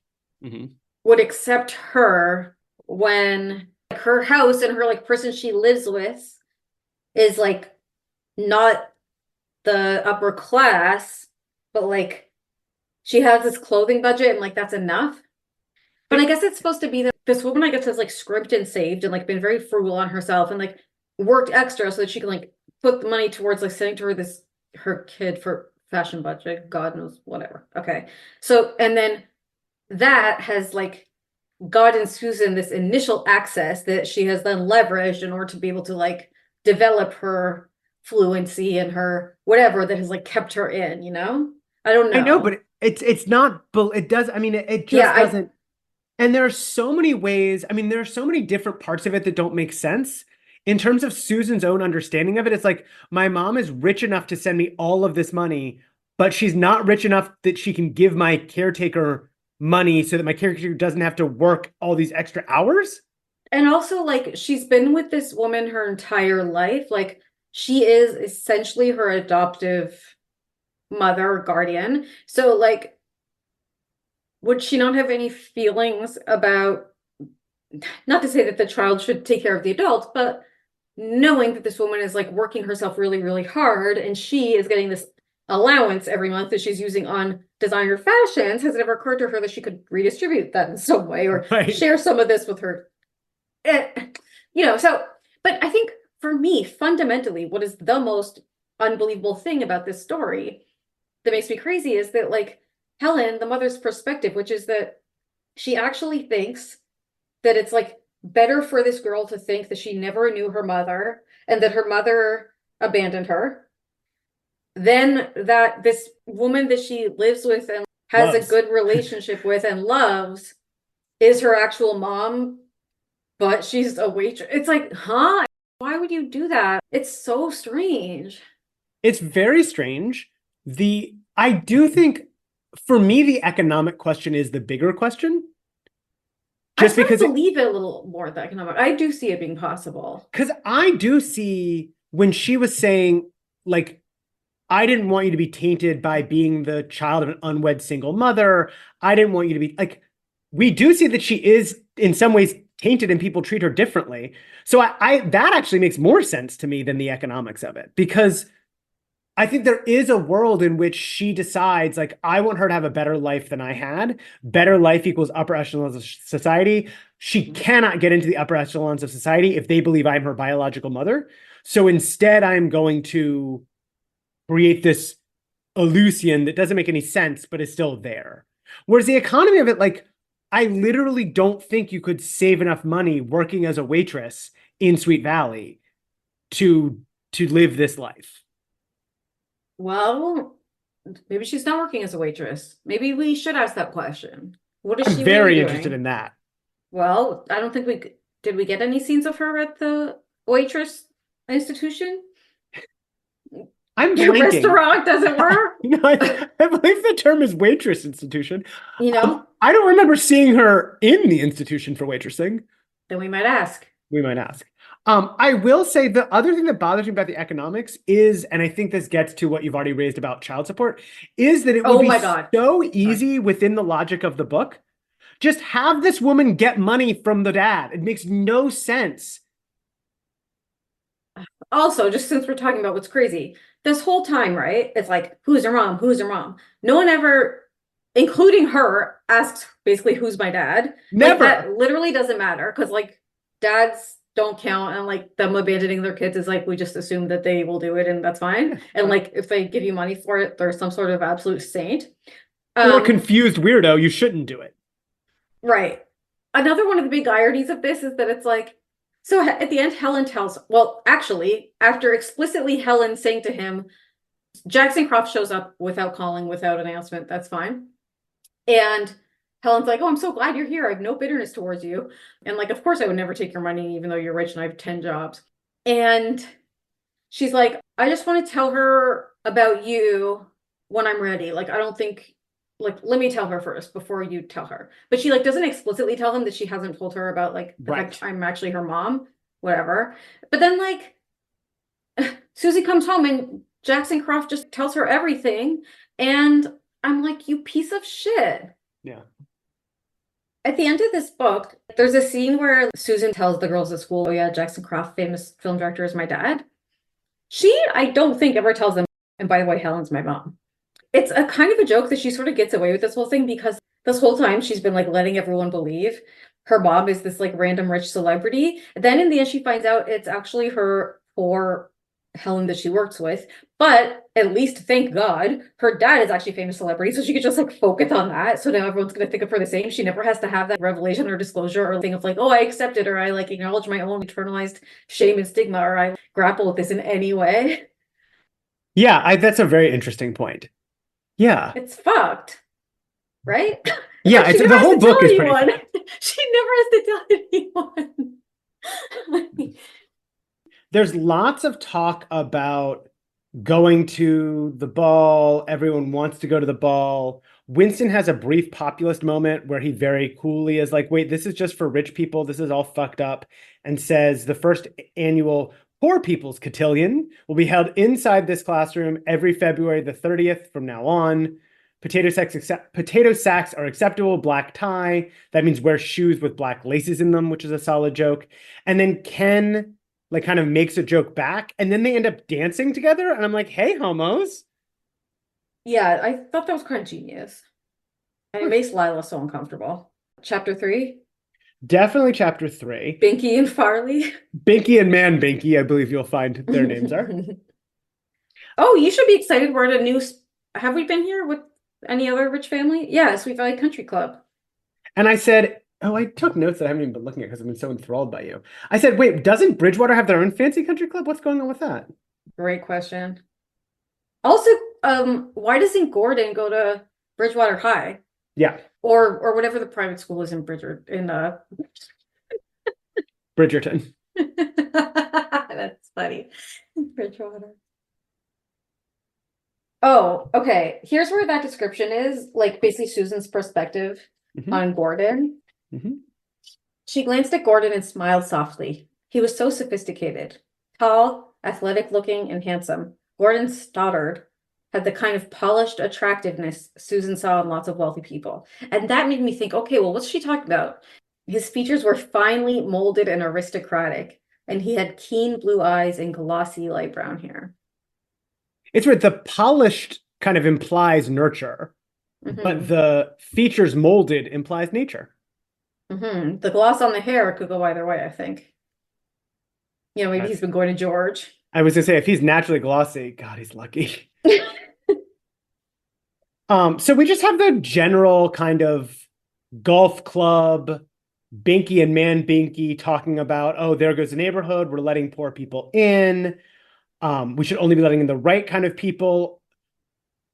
would accept her when like, her house and her like person she lives with is like not the upper class, but like she has this clothing budget and like that's enough. But I guess it's supposed to be that this woman, I guess, has like scrimped and saved and like been very frugal on herself and like worked extra so that she can like put the money towards like sending to her her kid for fashion budget, God knows, whatever. Okay. So, and then that has like gotten Susan this initial access that she has then leveraged in order to be able to like develop her fluency and her whatever that has like kept her in, you know? I don't know. I know, but it's not, it does, I mean, it just doesn't. And there are so many ways, I mean, there are so many different parts of it that don't make sense. In terms of Susan's own understanding of it, it's like, my mom is rich enough to send me all of this money, but she's not rich enough that she can give my caretaker money so that my caretaker doesn't have to work all these extra hours. And also, like, she's been with this woman her entire life. Like, she is essentially her adoptive mother or guardian. So, like, would she not have any feelings about, not to say that the child should take care of the adult, but knowing that this woman is like working herself really, really hard and she is getting this allowance every month that she's using on designer fashions, has it ever occurred to her that she could redistribute that in some way or share some of this with her? You know, so, but I think for me, fundamentally, what is the most unbelievable thing about this story that makes me crazy is that, like, Helen, the mother's perspective, which is that she actually thinks that it's like better for this girl to think that she never knew her mother and that her mother abandoned her, then that this woman that she lives with and has a good relationship with and loves is her actual mom, but she's a waitress. It's like, huh? Why would you do that? It's so strange. It's very strange. I do think, for me, the economic question is the bigger question. Just because I believe it a little more the economic. I do see it being possible. Because I do see when she was saying, like, I didn't want you to be tainted by being the child of an unwed single mother. I didn't want you to be like, we do see that she is in some ways tainted and people treat her differently. So I that actually makes more sense to me than the economics of it, because I think there is a world in which she decides, like, I want her to have a better life than I had. Better life equals upper echelons of society. She cannot get into the upper echelons of society if they believe I'm her biological mother. So instead, I'm going to create this illusion that doesn't make any sense, but is still there. Whereas the economy of it, like, I literally don't think you could save enough money working as a waitress in Sweet Valley to live this life. Well, maybe she's not working as a waitress. Maybe we should ask that question. What is I'm she very really interested doing? in that. Well, I don't think did we get any scenes of her at the waitress institution? I'm Your blanking. restaurant, does it work? I believe the term is waitress institution. You know, I don't remember seeing her in the institution for waitressing. then we might ask. We might ask. I will say the other thing that bothers me about the economics is, and I think this gets to what you've already raised about child support, is that it would Oh be my God. so easy within the logic of the book. Just have this woman get money from the dad. It makes no sense. Also, just since we're talking about what's crazy, this whole time, right? It's like, who's your mom? Who's your mom? No one ever, including her, asks basically who's my dad. Never. Like, that literally doesn't matter because like dads don't count, and like them abandoning their kids is like we just assume that they will do it and that's fine. And like if they give you money for it, they're some sort of absolute saint. Or confused weirdo, you shouldn't do it. Right. Another one of the big ironies of this is that it's like, so at the end, Helen tells, well, actually, after explicitly Helen saying to him, Jackson Croft shows up without calling, without announcement, that's fine. And Helen's like, oh, I'm so glad you're here. I have no bitterness towards you. And like, of course, I would never take your money, even though you're rich and I have 10 jobs. And she's like, I just want to tell her about you when I'm ready. Like, I don't think, like, let me tell her first before you tell her. But she like doesn't explicitly tell him that she hasn't told her about like the fact I'm actually her mom, whatever. But then like Susie comes home and Jackson Croft just tells her everything. And I'm like, you piece of shit. Yeah. At the end of this book, there's a scene where Susan tells the girls at school, oh yeah, Jackson Croft, famous film director, is my dad. She, I don't think, ever tells them, and by the way, Helen's my mom. It's a kind of a joke that she sort of gets away with this whole thing because this whole time she's been like letting everyone believe her mom is this like random rich celebrity. Then in the end, she finds out it's actually her poor Helen that she works with. But at least, thank God, her dad is actually a famous celebrity, so she could just like focus on that. So now everyone's gonna think of her the same. She never has to have that revelation or disclosure or thing of like, oh, I accept it, or I like acknowledge my own internalized shame and stigma, or I grapple with this in any way. Yeah, that's a very interesting point. Yeah. It's fucked. Right? Yeah, Like, the whole book is pretty fucked. She never has to tell anyone. There's lots of talk about going to the ball. Everyone wants to go to the ball. Winston has a brief populist moment where he very coolly is like, wait, this is just for rich people. This is all fucked up. And says the first annual Poor People's Cotillion will be held inside this classroom every February the 30th from now on. Potato sacks are acceptable. Black tie. That means wear shoes with black laces in them, which is a solid joke. And then Ken like kind of makes a joke back, and then they end up dancing together. And I'm like, hey, homos. Yeah, I thought that was kind of genius. And it makes Lila so uncomfortable. Chapter 3? Definitely chapter 3. Binky and Farley. Binky and Man Binky, I believe you'll find their names are. Oh, you should be excited. We're at a new... Have we been here with any other rich family? Yeah, Sweet Valley Country Club. And I said, oh, I took notes that I haven't even been looking at because I've been so enthralled by you. I said, wait, doesn't Bridgewater have their own fancy country club? What's going on with that? Great question. Also, why doesn't Gordon go to Bridgewater High? Yeah. Or whatever the private school is in Bridgerton. That's funny. Bridgewater. Oh, okay. Here's where that description is, like basically Susan's perspective on Gordon. She glanced at Gordon and smiled softly. He was so sophisticated. Tall, athletic looking, and handsome. Gordon stuttered. had the kind of polished attractiveness Susan saw in lots of wealthy people. And that made me think, okay, well, what's she talking about? His features were finely molded and aristocratic, and he had keen blue eyes and glossy light brown hair. It's weird. The polished kind of implies nurture, but the features molded implies nature. The gloss on the hair could go either way, I think. You know, maybe he's been going to George. I was gonna say, if he's naturally glossy, God, he's lucky. So we just have the general kind of golf club, Binky and Man Binky talking about, oh, there goes the neighborhood. We're letting poor people in. We should only be letting in the right kind of people.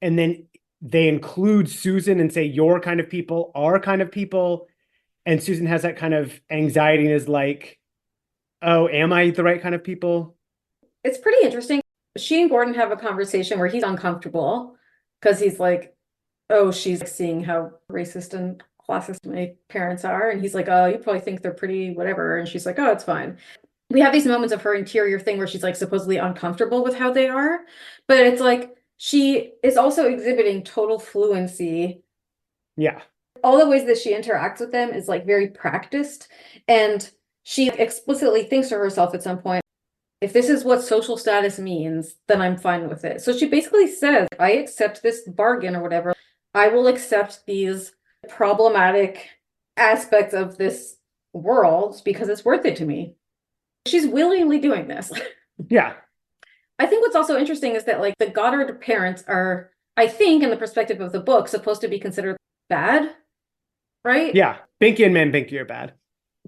And then they include Susan and say, your kind of people, our kind of people. And Susan has that kind of anxiety and is like, oh, am I the right kind of people? It's pretty interesting. She and Gordon have a conversation where he's uncomfortable because he's like, oh, she's seeing how racist and classist my parents are. And he's like, oh, you probably think they're pretty whatever. And she's like, oh, it's fine. We have these moments of her interior thing where she's like supposedly uncomfortable with how they are. But it's like she is also exhibiting total fluency. Yeah. All the ways that she interacts with them is like very practiced. And she explicitly thinks to herself at some point, if this is what social status means, then I'm fine with it. So she basically says, I accept this bargain or whatever. I will accept these problematic aspects of this world because it's worth it to me. She's willingly doing this. Yeah. I think what's also interesting is that like the Goddard parents are, I think, in the perspective of the book, supposed to be considered bad, right? Yeah. Binky and Man Binky are bad.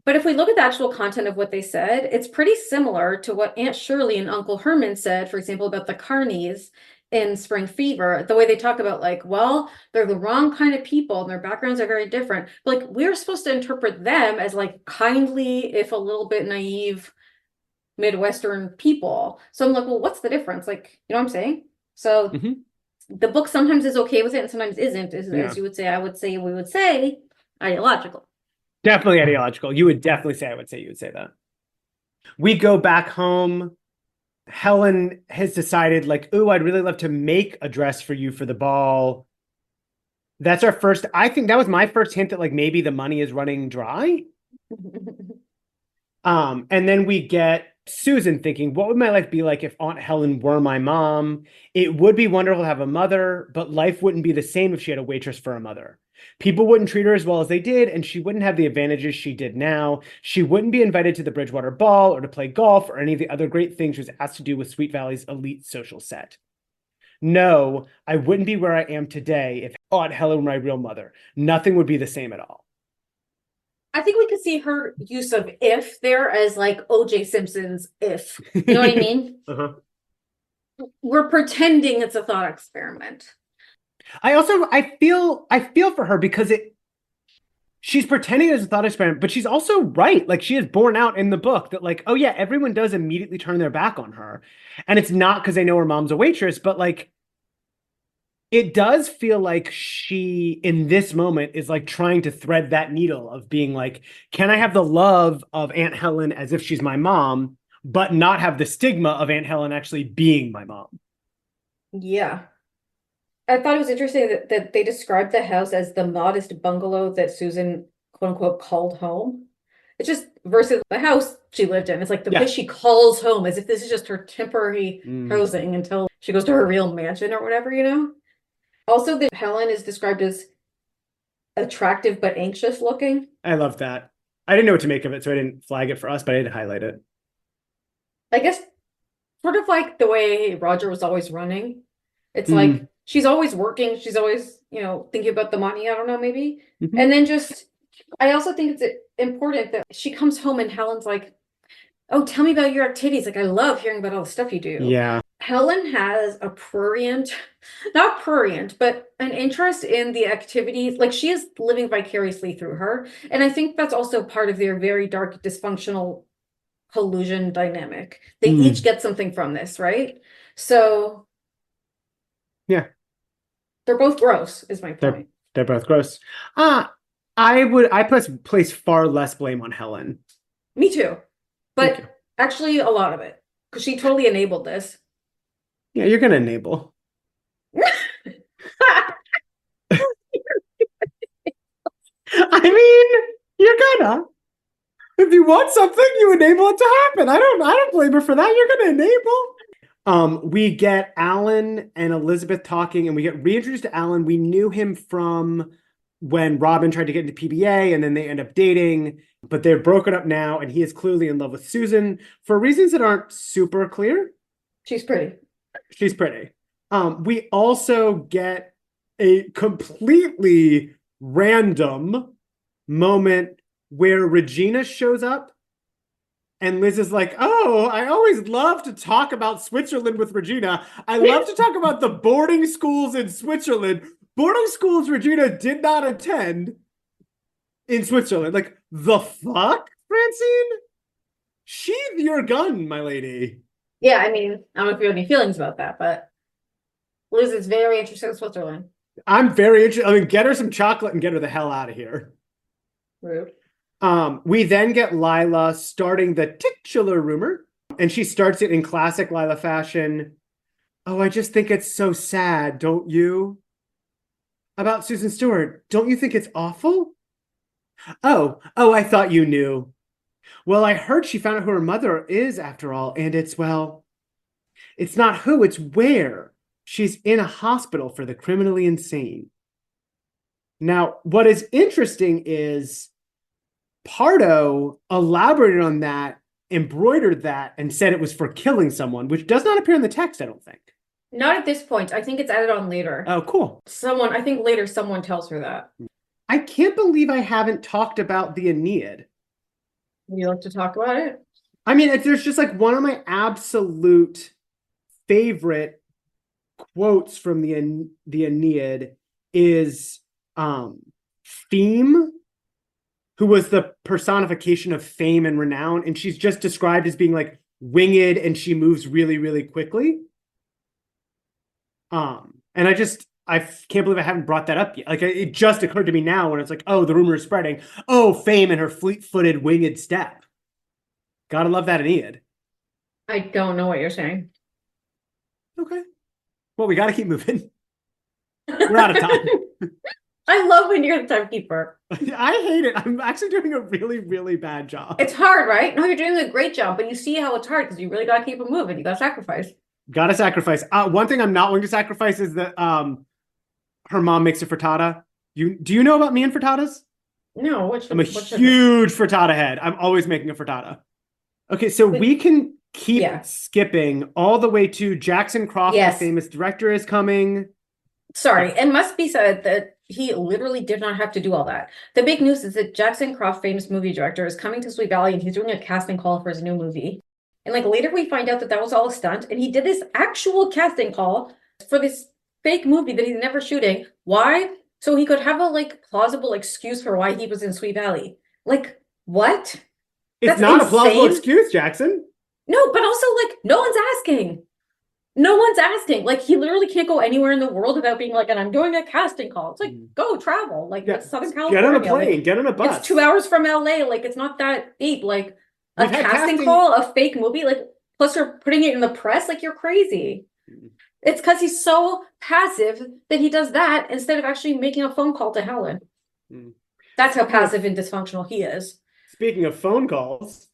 But if we look at the actual content of what they said, it's pretty similar to what Aunt Shirley and Uncle Herman said, for example, about the Carneys in Spring Fever. The way they talk about like, well, they're the wrong kind of people and their backgrounds are very different. But like we're supposed to interpret them as like kindly, if a little bit naive, Midwestern people. So I'm like, well, what's the difference? Like, you know what I'm saying? So the book sometimes is okay with it and sometimes isn't, as you would say, I would say, we would say, ideological. Definitely ideological. You would definitely say, I would say you would say that. We go back home. Helen has decided like, ooh, I'd really love to make a dress for you for the ball. That's our first, I think that was my first hint that like maybe the money is running dry. And then we get Susan thinking, what would my life be like if Aunt Helen were my mom? It would be wonderful to have a mother, but life wouldn't be the same if she had a waitress for a mother. People wouldn't treat her as well as they did, and she wouldn't have the advantages she did now. She wouldn't be invited to the Bridgewater Ball or to play golf or any of the other great things she was asked to do with Sweet Valley's elite social set. No, I wouldn't be where I am today if Aunt Helen were my real mother. Nothing would be the same at all. I think we could see her use of if there as like O.J. Simpson's if. You know what I mean? We're pretending it's a thought experiment. I feel for her because she's pretending it's a thought experiment, but she's also right. Like she is borne out in the book that like, oh yeah, everyone does immediately turn their back on her. And it's not because they know her mom's a waitress, but like it does feel like she in this moment is like trying to thread that needle of being like, can I have the love of Aunt Helen as if she's my mom, but not have the stigma of Aunt Helen actually being my mom? Yeah. I thought it was interesting that they described the house as the modest bungalow that Susan, quote unquote, called home. It's just versus the house she lived in. It's like the place she calls home, as if this is just her temporary housing until she goes to her real mansion or whatever, you know? Also, that Helen is described as attractive but anxious looking. I love that. I didn't know what to make of it, so I didn't flag it for us, but I did highlight it. I guess sort of like the way Roger was always running. It's like she's always working. She's always, you know, thinking about the money. I don't know, maybe. And then just, I also think it's important that she comes home and Helen's like, oh, tell me about your activities. Like, I love hearing about all the stuff you do. Yeah. Helen has a not prurient, but an interest in the activities. Like she is living vicariously through her. And I think that's also part of their very dark, dysfunctional collusion dynamic. They each get something from this, right? So yeah, they're both gross, is my point. They're both gross. I place far less blame on Helen. Me too. But actually a lot of it. Because she totally enabled this. Yeah, you're gonna enable. I mean, you're gonna. If you want something, you enable it to happen. I don't blame her for that. You're gonna enable. We get Alan and Elizabeth talking, and we get reintroduced to Alan. We knew him from when Robin tried to get into PBA, and then they end up dating, but they're broken up now, and he is clearly in love with Susan for reasons that aren't super clear. She's pretty. She's pretty. We also get a completely random moment where Regina shows up and Liz is like, oh, I always love to talk about Switzerland with Regina. I love to talk about the boarding schools in Switzerland. Boarding schools Regina did not attend in Switzerland. Like, the fuck, Francine? Sheathe your gun, my lady. Yeah, I mean, I don't know if you have any feelings about that, but Liz is very interested in Switzerland. I'm very interested. I mean, get her some chocolate and get her the hell out of here. Rude. We then get Lila starting the titular rumor, and she starts it in classic Lila fashion. Oh, I just think it's so sad, don't you? About Susan Stewart, don't you think it's awful? Oh, I thought you knew. Well, I heard she found out who her mother is after all, and it's not who, it's where. She's in a hospital for the criminally insane. Now, what is interesting is Pardo elaborated on that, embroidered that, and said it was for killing someone, which does not appear in the text, I don't think. Not at this point. I think it's added on later. Oh, cool. I think later someone tells her that. I can't believe I haven't talked about the Aeneid. Would you like to talk about it? I mean, there's just like one of my absolute favorite quotes from the Aeneid is Fame, who was the personification of fame and renown, and she's just described as being like winged and she moves really, really quickly. And I can't believe I haven't brought that up yet. Like, it just occurred to me now when it's like, oh, the rumor is spreading. Oh, Fame and her fleet-footed winged step. Gotta love that Aeneid. I don't know what you're saying. Okay. Well, we gotta keep moving. We're out of time. I love when you're the timekeeper. I hate it. I'm actually doing a really, really bad job. It's hard, right? No, you're doing a great job, but you see how it's hard because you really gotta keep it moving. You gotta sacrifice. Gotta sacrifice. One thing I'm not willing to sacrifice is that her mom makes a frittata. Do you know about me and frittatas? No, I'm a huge frittata head. I'm always making a frittata. Okay, so we can keep skipping all the way to Jackson Croft, the famous director, is coming. Sorry, it must be said that he literally did not have to do all that. The big news is that Jackson Croft, famous movie director, is coming to Sweet Valley and he's doing a casting call for his new movie. And like later we find out that that was all a stunt and he did this actual casting call for this fake movie that he's never shooting. Why? So he could have a like plausible excuse for why he was in Sweet Valley. Like, what? It's not a plausible excuse, Jackson. No, but also like no one's asking. No one's asking. Like, he literally can't go anywhere in the world without being like, and I'm doing a casting call. It's like, go travel. Like, it's Southern California. Get on a plane. Like, get on a bus. It's 2 hours from LA. Like, it's not that deep. Like, a casting call, a fake movie. Like, plus you're putting it in the press. Like, you're crazy. It's because he's so passive that he does that instead of actually making a phone call to Helen. That's how passive and dysfunctional he is. Speaking of phone calls.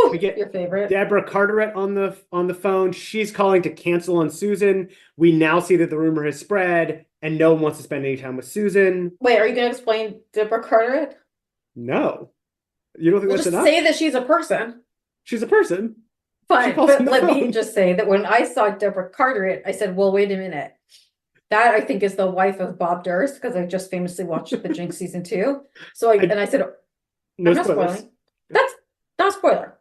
We get your favorite Deborah Carteret on the phone. She's calling to cancel on Susan. We now see that the rumor has spread and no one wants to spend any time with Susan. Wait, are you going to explain Deborah Carteret? No. You don't think that's enough? Say that she's a person. She's a person. Fine, but let me just say that when I saw Deborah Carteret, I said, well, wait a minute. That I think is the wife of Bob Durst because I just famously watched The Jinx season 2. So I said, no I'm not spoiling. That's not a spoiler.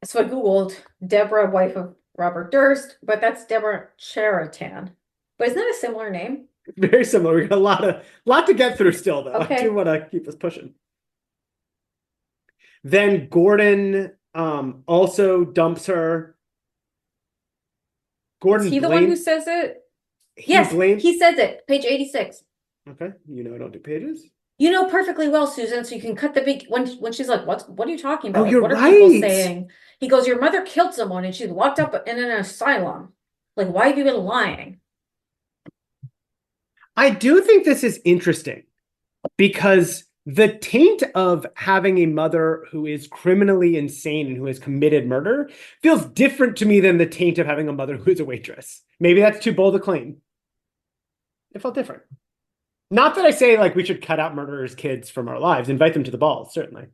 So I Googled Deborah, wife of Robert Durst, but that's Deborah Cheriton. But isn't that a similar name? Very similar. We got a lot to get through still, though. Okay. I do want to keep us pushing. Then Gordon also dumps her. Gordon Is he the one who says it? Yes, he says it. Page 86. Okay. You know I don't do pages. You know perfectly well, Susan, so you can cut the big when she's like, what are you talking about? Oh, like, you're what are right. people saying? He goes, your mother killed someone and she's locked up in an asylum. Like, why have you been lying? I do think this is interesting because the taint of having a mother who is criminally insane and who has committed murder feels different to me than the taint of having a mother who is a waitress. Maybe that's too bold a claim. It felt different. Not that I say like we should cut out murderers' kids from our lives, invite them to the balls, certainly.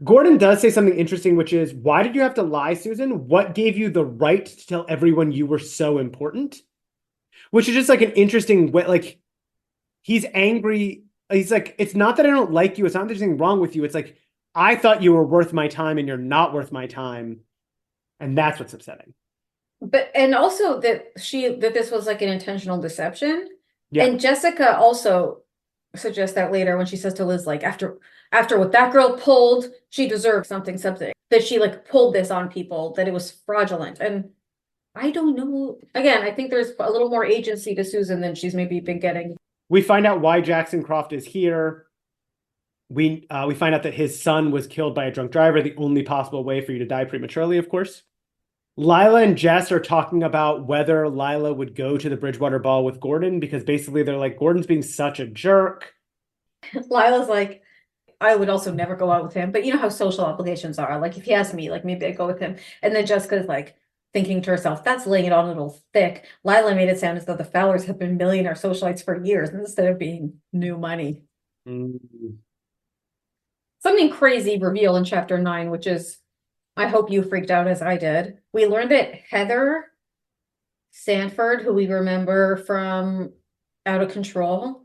Gordon does say something interesting, which is, why did you have to lie, Susan? What gave you the right to tell everyone you were so important? Which is just like an interesting way, like he's angry. He's like, it's not that I don't like you. It's not that there's anything wrong with you. It's like, I thought you were worth my time and you're not worth my time. And that's what's upsetting. But, and also that this was like an intentional deception. Yeah. And Jessica also suggests that later when she says to Liz, like, after what that girl pulled, she deserved something, that she like pulled this on people, that it was fraudulent. And I don't know. Again, I think there's a little more agency to Susan than she's maybe been getting. We find out why Jackson Croft is here. We find out that his son was killed by a drunk driver, the only possible way for you to die prematurely, of course. Lila and Jess are talking about whether Lila would go to the Bridgewater ball with Gordon, because basically they're like, Gordon's being such a jerk. Lila's like, I would also never go out with him, but you know how social obligations are. Like, if he asked me, like, maybe I'd go with him. And then Jessica's like, thinking to herself, that's laying it on a little thick. Lila made it sound as though the Fowlers have been millionaire socialites for years instead of being new money. Something crazy reveal in chapter 9, which is, I hope you freaked out as I did. We learned that Heather Sanford, who we remember from Out of Control,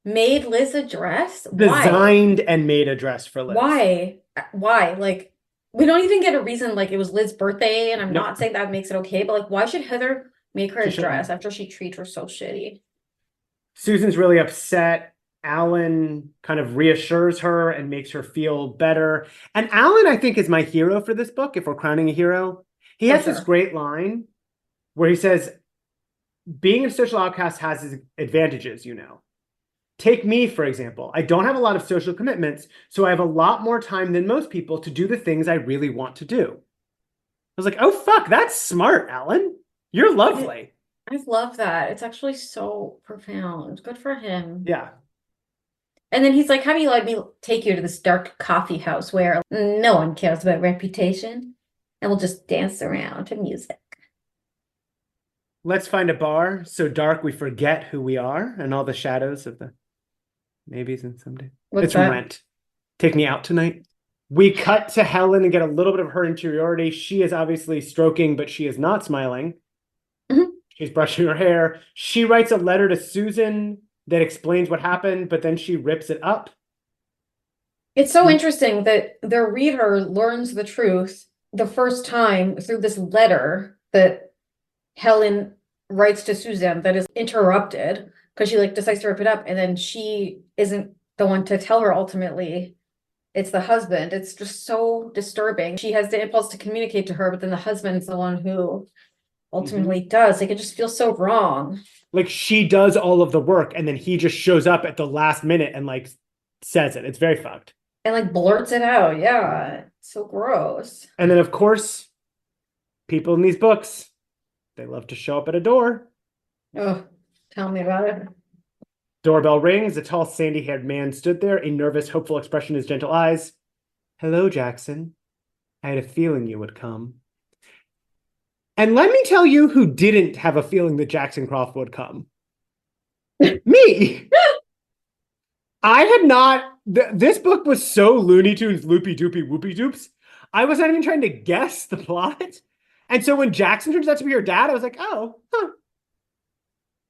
made Liz a dress. Designed and made a dress for Liz. Why? Like, we don't even get a reason, like it was Liz's birthday, and I'm Nope. not saying that makes it okay, but like, why should Heather make her a She shouldn't. dress after she treated her so shitty? Susan's really upset. Alan kind of reassures her and makes her feel better. And Alan, I think, is my hero for this book, if we're crowning a hero. He has this great line where he says, being a social outcast has its advantages, you know. Take me, for example. I don't have a lot of social commitments, so I have a lot more time than most people to do the things I really want to do. I was like, oh, fuck, that's smart, Alan. You're lovely. I love that. It's actually so profound. Good for him. Yeah. And then he's like, have you let me take you to this dark coffee house where no one cares about reputation, and we'll just dance around to music. Let's find a bar so dark we forget who we are and all the shadows of the maybes and someday. What's It's that? Rent. Take me out tonight. We cut to Helen and get a little bit of her interiority. She is obviously stroking, but she is not smiling. Mhm. She's brushing her hair. She writes a letter to Susan that explains what happened, but then she rips it up. It's so interesting that the reader learns the truth the first time through this letter that Helen writes to Susan that is interrupted because she like decides to rip it up, and then she isn't the one to tell her ultimately. It's the husband. It's just so disturbing. She has the impulse to communicate to her, but then the husband's the one who ultimately does. Like, it just feels so wrong. Like, she does all of the work and then he just shows up at the last minute and like says it. It's very fucked. And like blurts it out. Yeah. It's so gross. And then of course, people in these books, they love to show up at a door. Oh, tell me about it. Doorbell rings. A tall, sandy-haired man stood there, a nervous, hopeful expression in his gentle eyes. Hello, Jackson. I had a feeling you would come. And let me tell you who didn't have a feeling that Jackson Croft would come. Me! I had not... This book was so Looney Tunes, loopy-doopy, whoopy-doops. I was not even trying to guess the plot. And so when Jackson turns out to be her dad, I was like, oh, huh.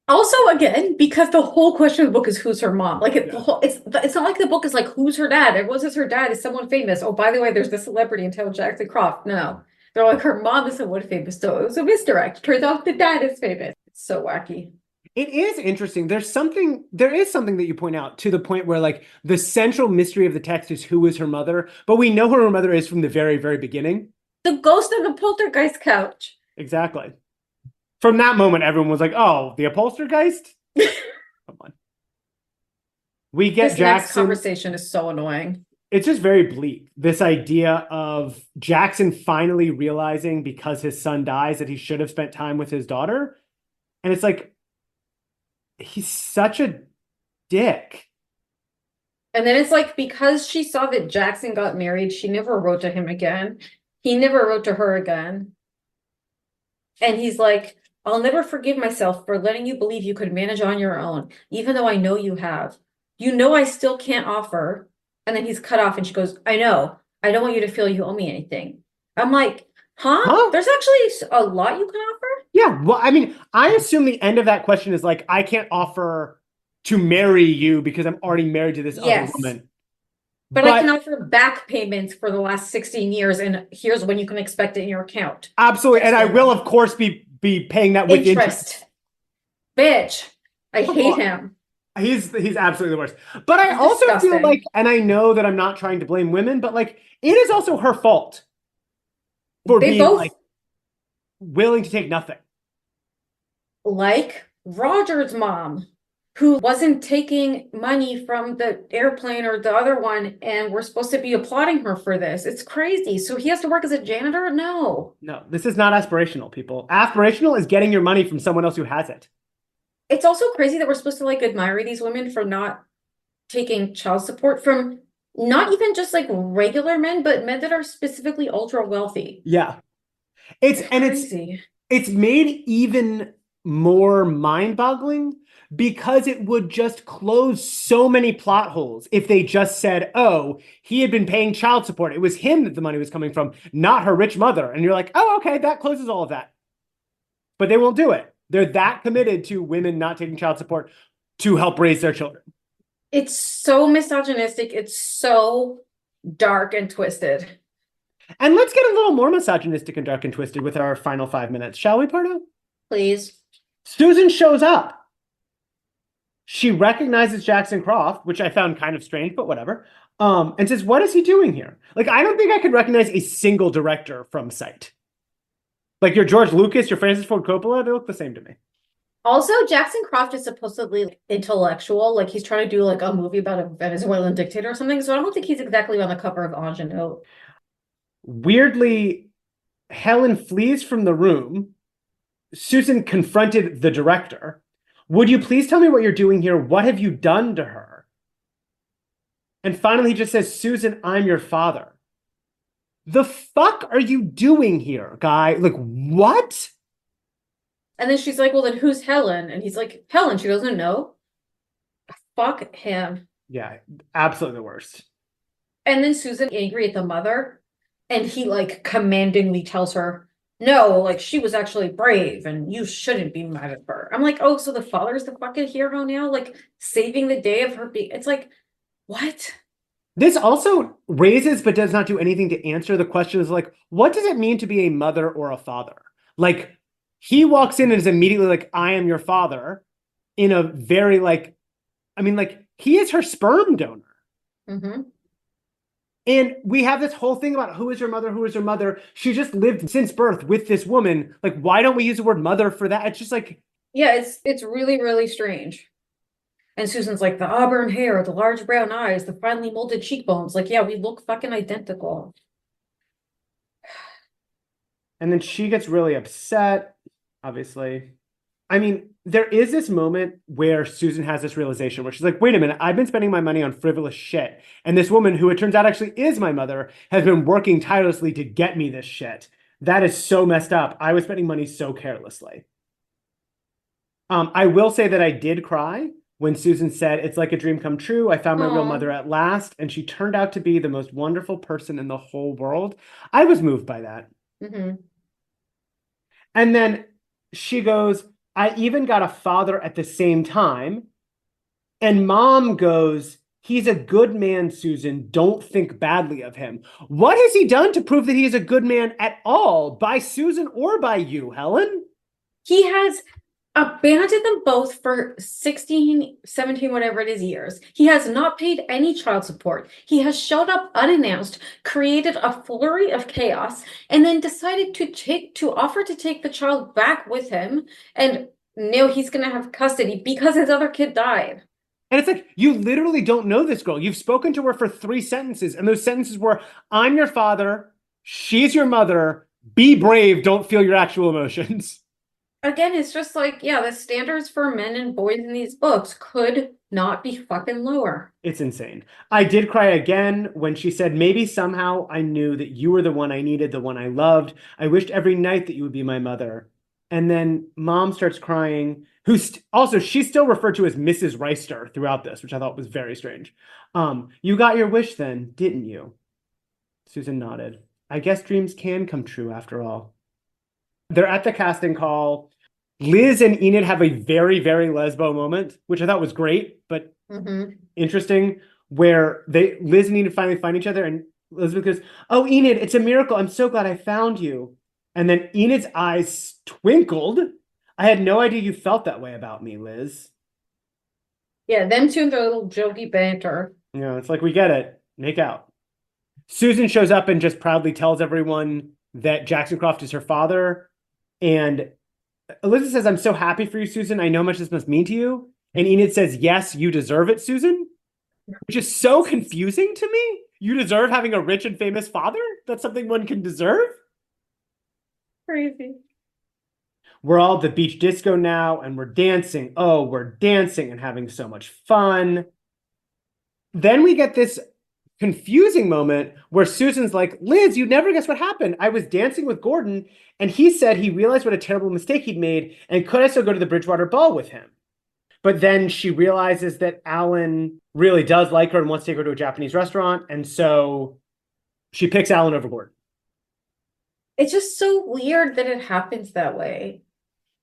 Also, again, because the whole question of the book is who's her mom. Like, it's not like the book is like, who's her dad? Everyone says her dad is someone famous. Oh, by the way, there's this celebrity entitled Jackson Croft. No. They're like, her mom is someone famous. So it was a misdirect. Turns out the dad is famous. It's so wacky. It is interesting. There is something that you point out to the point where like the central mystery of the text is who is her mother, but we know who her mother is from the very, very beginning. The ghost of the poltergeist couch. Exactly. From that moment, everyone was like, oh, the upholstergeist? Come on. We get This Jackson. next conversation is so annoying. It's just very bleak. This idea of Jackson finally realizing because his son dies that he should have spent time with his daughter. And it's like, he's such a dick. And then it's like, because she saw that Jackson got married, she never wrote to him again. He never wrote to her again. And he's like, I'll never forgive myself for letting you believe you could manage on your own, even though I know you have. You know I still can't offer. And then he's cut off and she goes, I know. I don't want you to feel you owe me anything. I'm like, huh? Huh? There's actually a lot you can offer? Yeah, well, I mean, I assume the end of that question is like, I can't offer to marry you because I'm already married to this other Yes. woman. But I can offer back payments for the last 16 years, and here's when you can expect it in your account. Absolutely, and I will, of course, be paying that with interest. Bitch, I hate him. He's absolutely the worst. But I also feel disgusting. like, and I know that I'm not trying to blame women, but like, it is also her fault for They being both like willing to take nothing. like Roger's mom, who wasn't taking money from the airplane or the other one, and we're supposed to be applauding her for this. It's crazy. So he has to work as a janitor? No. No, this is not aspirational, people. Aspirational is getting your money from someone else who has it. It's also crazy that we're supposed to like admire these women for not taking child support from not even just like regular men, but men that are specifically ultra wealthy. Yeah. Crazy. It's made even more mind-boggling because it would just close so many plot holes if they just said, oh, he had been paying child support. It was him that the money was coming from, not her rich mother. And you're like, oh, okay, that closes all of that. But they won't do it. They're that committed to women not taking child support to help raise their children. It's so misogynistic. It's so dark and twisted. And let's get a little more misogynistic and dark and twisted with our final 5 minutes, shall we, Pardo? Please. Susan shows up. She recognizes Jackson Croft, which I found kind of strange, but whatever, and says, what is he doing here? Like, I don't think I could recognize a single director from sight. Like your George Lucas, your Francis Ford Coppola, they look the same to me. Also, Jackson Croft is supposedly intellectual. Like he's trying to do like a movie about a Venezuelan dictator or something. So I don't think he's exactly on the cover of Ingenue. Weirdly, Helen flees from the room. Susan confronted the director. Would you please tell me what you're doing here? What have you done to her? And finally, he just says, Susan, I'm your father. The fuck are you doing here, guy? Like, what? And then she's like, well, then who's Helen? And he's like, Helen, she doesn't know. Fuck him. Yeah, absolutely the worst. And then Susan angry at the mother. And he like commandingly tells her, no, like she was actually brave and you shouldn't be mad at her. I'm like, oh, so the father's the fucking hero now? Like saving the day of her being, it's like, what? This also raises, but does not do anything to answer the question is like, what does it mean to be a mother or a father? Like, he walks in and is immediately like, I am your father in a very like, I mean, like, he is her sperm donor. Mm-hmm. And we have this whole thing about who is her mother, who is her mother. She just lived since birth with this woman. Like, why don't we use the word mother for that? It's just like, yeah, it's really, really strange. And Susan's like, the auburn hair, the large brown eyes, the finely molded cheekbones. Like, yeah, we look fucking identical. and then she gets really upset, obviously. I mean, there is this moment where Susan has this realization where she's like, wait a minute, I've been spending my money on frivolous shit. And this woman, who it turns out actually is my mother, has been working tirelessly to get me this shit. That is so messed up. I was spending money so carelessly. I will say that I did cry when Susan said, it's like a dream come true. I found my real mother at last. And she turned out to be the most wonderful person in the whole world. I was moved by that. Mm-hmm. And then she goes, I even got a father at the same time. And mom goes, he's a good man, Susan. Don't think badly of him. What has he done to prove that he is a good man at all, by Susan or by you, Helen? He has abandoned them both for 16, 17, whatever it is, years. He has not paid any child support. He has showed up unannounced, created a flurry of chaos, and then decided to offer to take the child back with him. And now he's going to have custody because his other kid died. And it's like, you literally don't know this girl. You've spoken to her for 3 sentences, and those sentences were, I'm your father, she's your mother, be brave, don't feel your actual emotions. Again, it's just like, yeah, the standards for men and boys in these books could not be fucking lower. It's insane. I did cry again when she said, maybe somehow I knew that you were the one I needed, the one I loved. I wished every night that you would be my mother. And then mom starts crying, also, she's still referred to as Mrs. Reister throughout this, which I thought was very strange. You got your wish then, didn't you? Susan nodded. I guess dreams can come true after all. They're at the casting call. Liz and Enid have a very, very lesbo moment, which I thought was great, but interesting, where Liz and Enid finally find each other, and Elizabeth goes, oh, Enid, it's a miracle. I'm so glad I found you. And then Enid's eyes twinkled. I had no idea you felt that way about me, Liz. Yeah, them two, their little jokey banter. Yeah, it's like, we get it. Make out. Susan shows up and just proudly tells everyone that Jackson Croft is her father. And Elizabeth says, I'm so happy for you, Susan. I know how much this must mean to you. And Enid says, yes, you deserve it, Susan. Which is so confusing to me. You deserve having a rich and famous father? That's something one can deserve? Crazy. We're all at the beach disco now, and we're dancing. Oh, we're dancing and having so much fun. Then we get this confusing moment where Susan's like, Liz, you'd never guess what happened. I was dancing with Gordon, and he said he realized what a terrible mistake he'd made, and could I still go to the Bridgewater ball with him? But then she realizes that Alan really does like her and wants to take her to a Japanese restaurant, and so she picks Alan over Gordon. It's just so weird that it happens that way.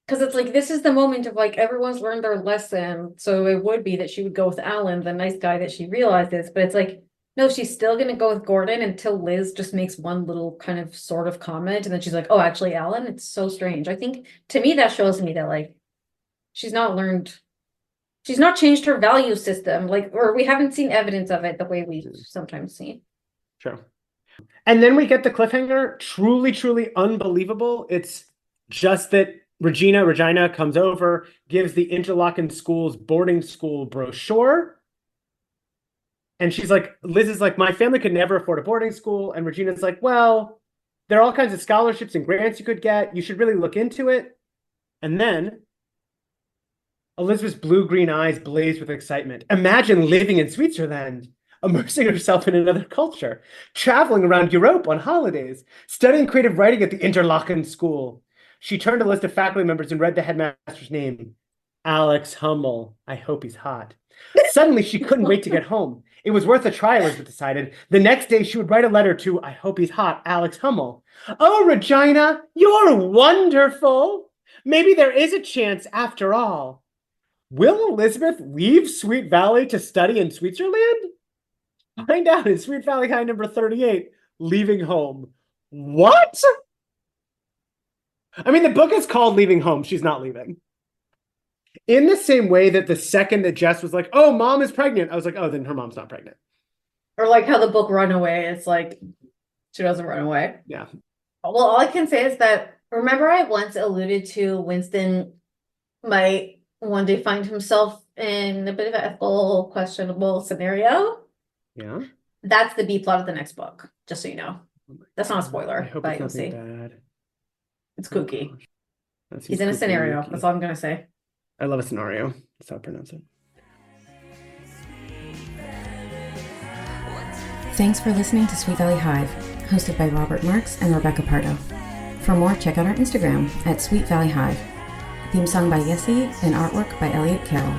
Because it's like, this is the moment of like, everyone's learned their lesson. So it would be that she would go with Alan, the nice guy that she realizes. But it's like, no, she's still going to go with Gordon until Liz just makes one little kind of sort of comment. And then she's like, oh, actually, Alan, it's so strange. I think to me, that shows me that like, she's not changed her value system. Like, or we haven't seen evidence of it the way we sometimes see. Sure. And then we get the cliffhanger, truly, truly unbelievable. It's just that Regina comes over, gives the Interlochen School's boarding school brochure. And she's like, Liz is like, my family could never afford a boarding school. And Regina's like, well, there are all kinds of scholarships and grants you could get. You should really look into it. And then Elizabeth's blue-green eyes blaze with excitement. Imagine living in Switzerland, immersing herself in another culture, traveling around Europe on holidays, studying creative writing at the Interlochen School. She turned to a list of faculty members and read the headmaster's name. Alex Hummel. I hope he's hot. Suddenly, she couldn't wait to get home. It was worth a try, Elizabeth decided. The next day, she would write a letter to, I hope he's hot, Alex Hummel. Oh, Regina, you're wonderful. Maybe there is a chance after all. Will Elizabeth leave Sweet Valley to study in Switzerland? Find out in Sweet Valley High number 38, Leaving Home. What? I mean, the book is called Leaving Home. She's not leaving. In the same way that the second that Jess was like, oh, mom is pregnant, I was like, oh, then her mom's not pregnant. Or like how the book Runaway, it's like, she doesn't run away. Yeah. Well, all I can say is that, remember I once alluded to Winston might one day find himself in a bit of an ethical, questionable scenario? Yeah. That's the B plot of the next book, just so you know. That's not a spoiler, I hope but it's you'll see. nothing bad. It's kooky. That seems He's in a kooky. scenario. That's all I'm going to say. I love a scenario. That's how I pronounce it. Thanks for listening to Sweet Valley Hive, hosted by Robert Marks and Rebecca Pardo. For more, check out our Instagram at Sweet Valley Hive. Theme song by Yessie and artwork by Elliot Carroll.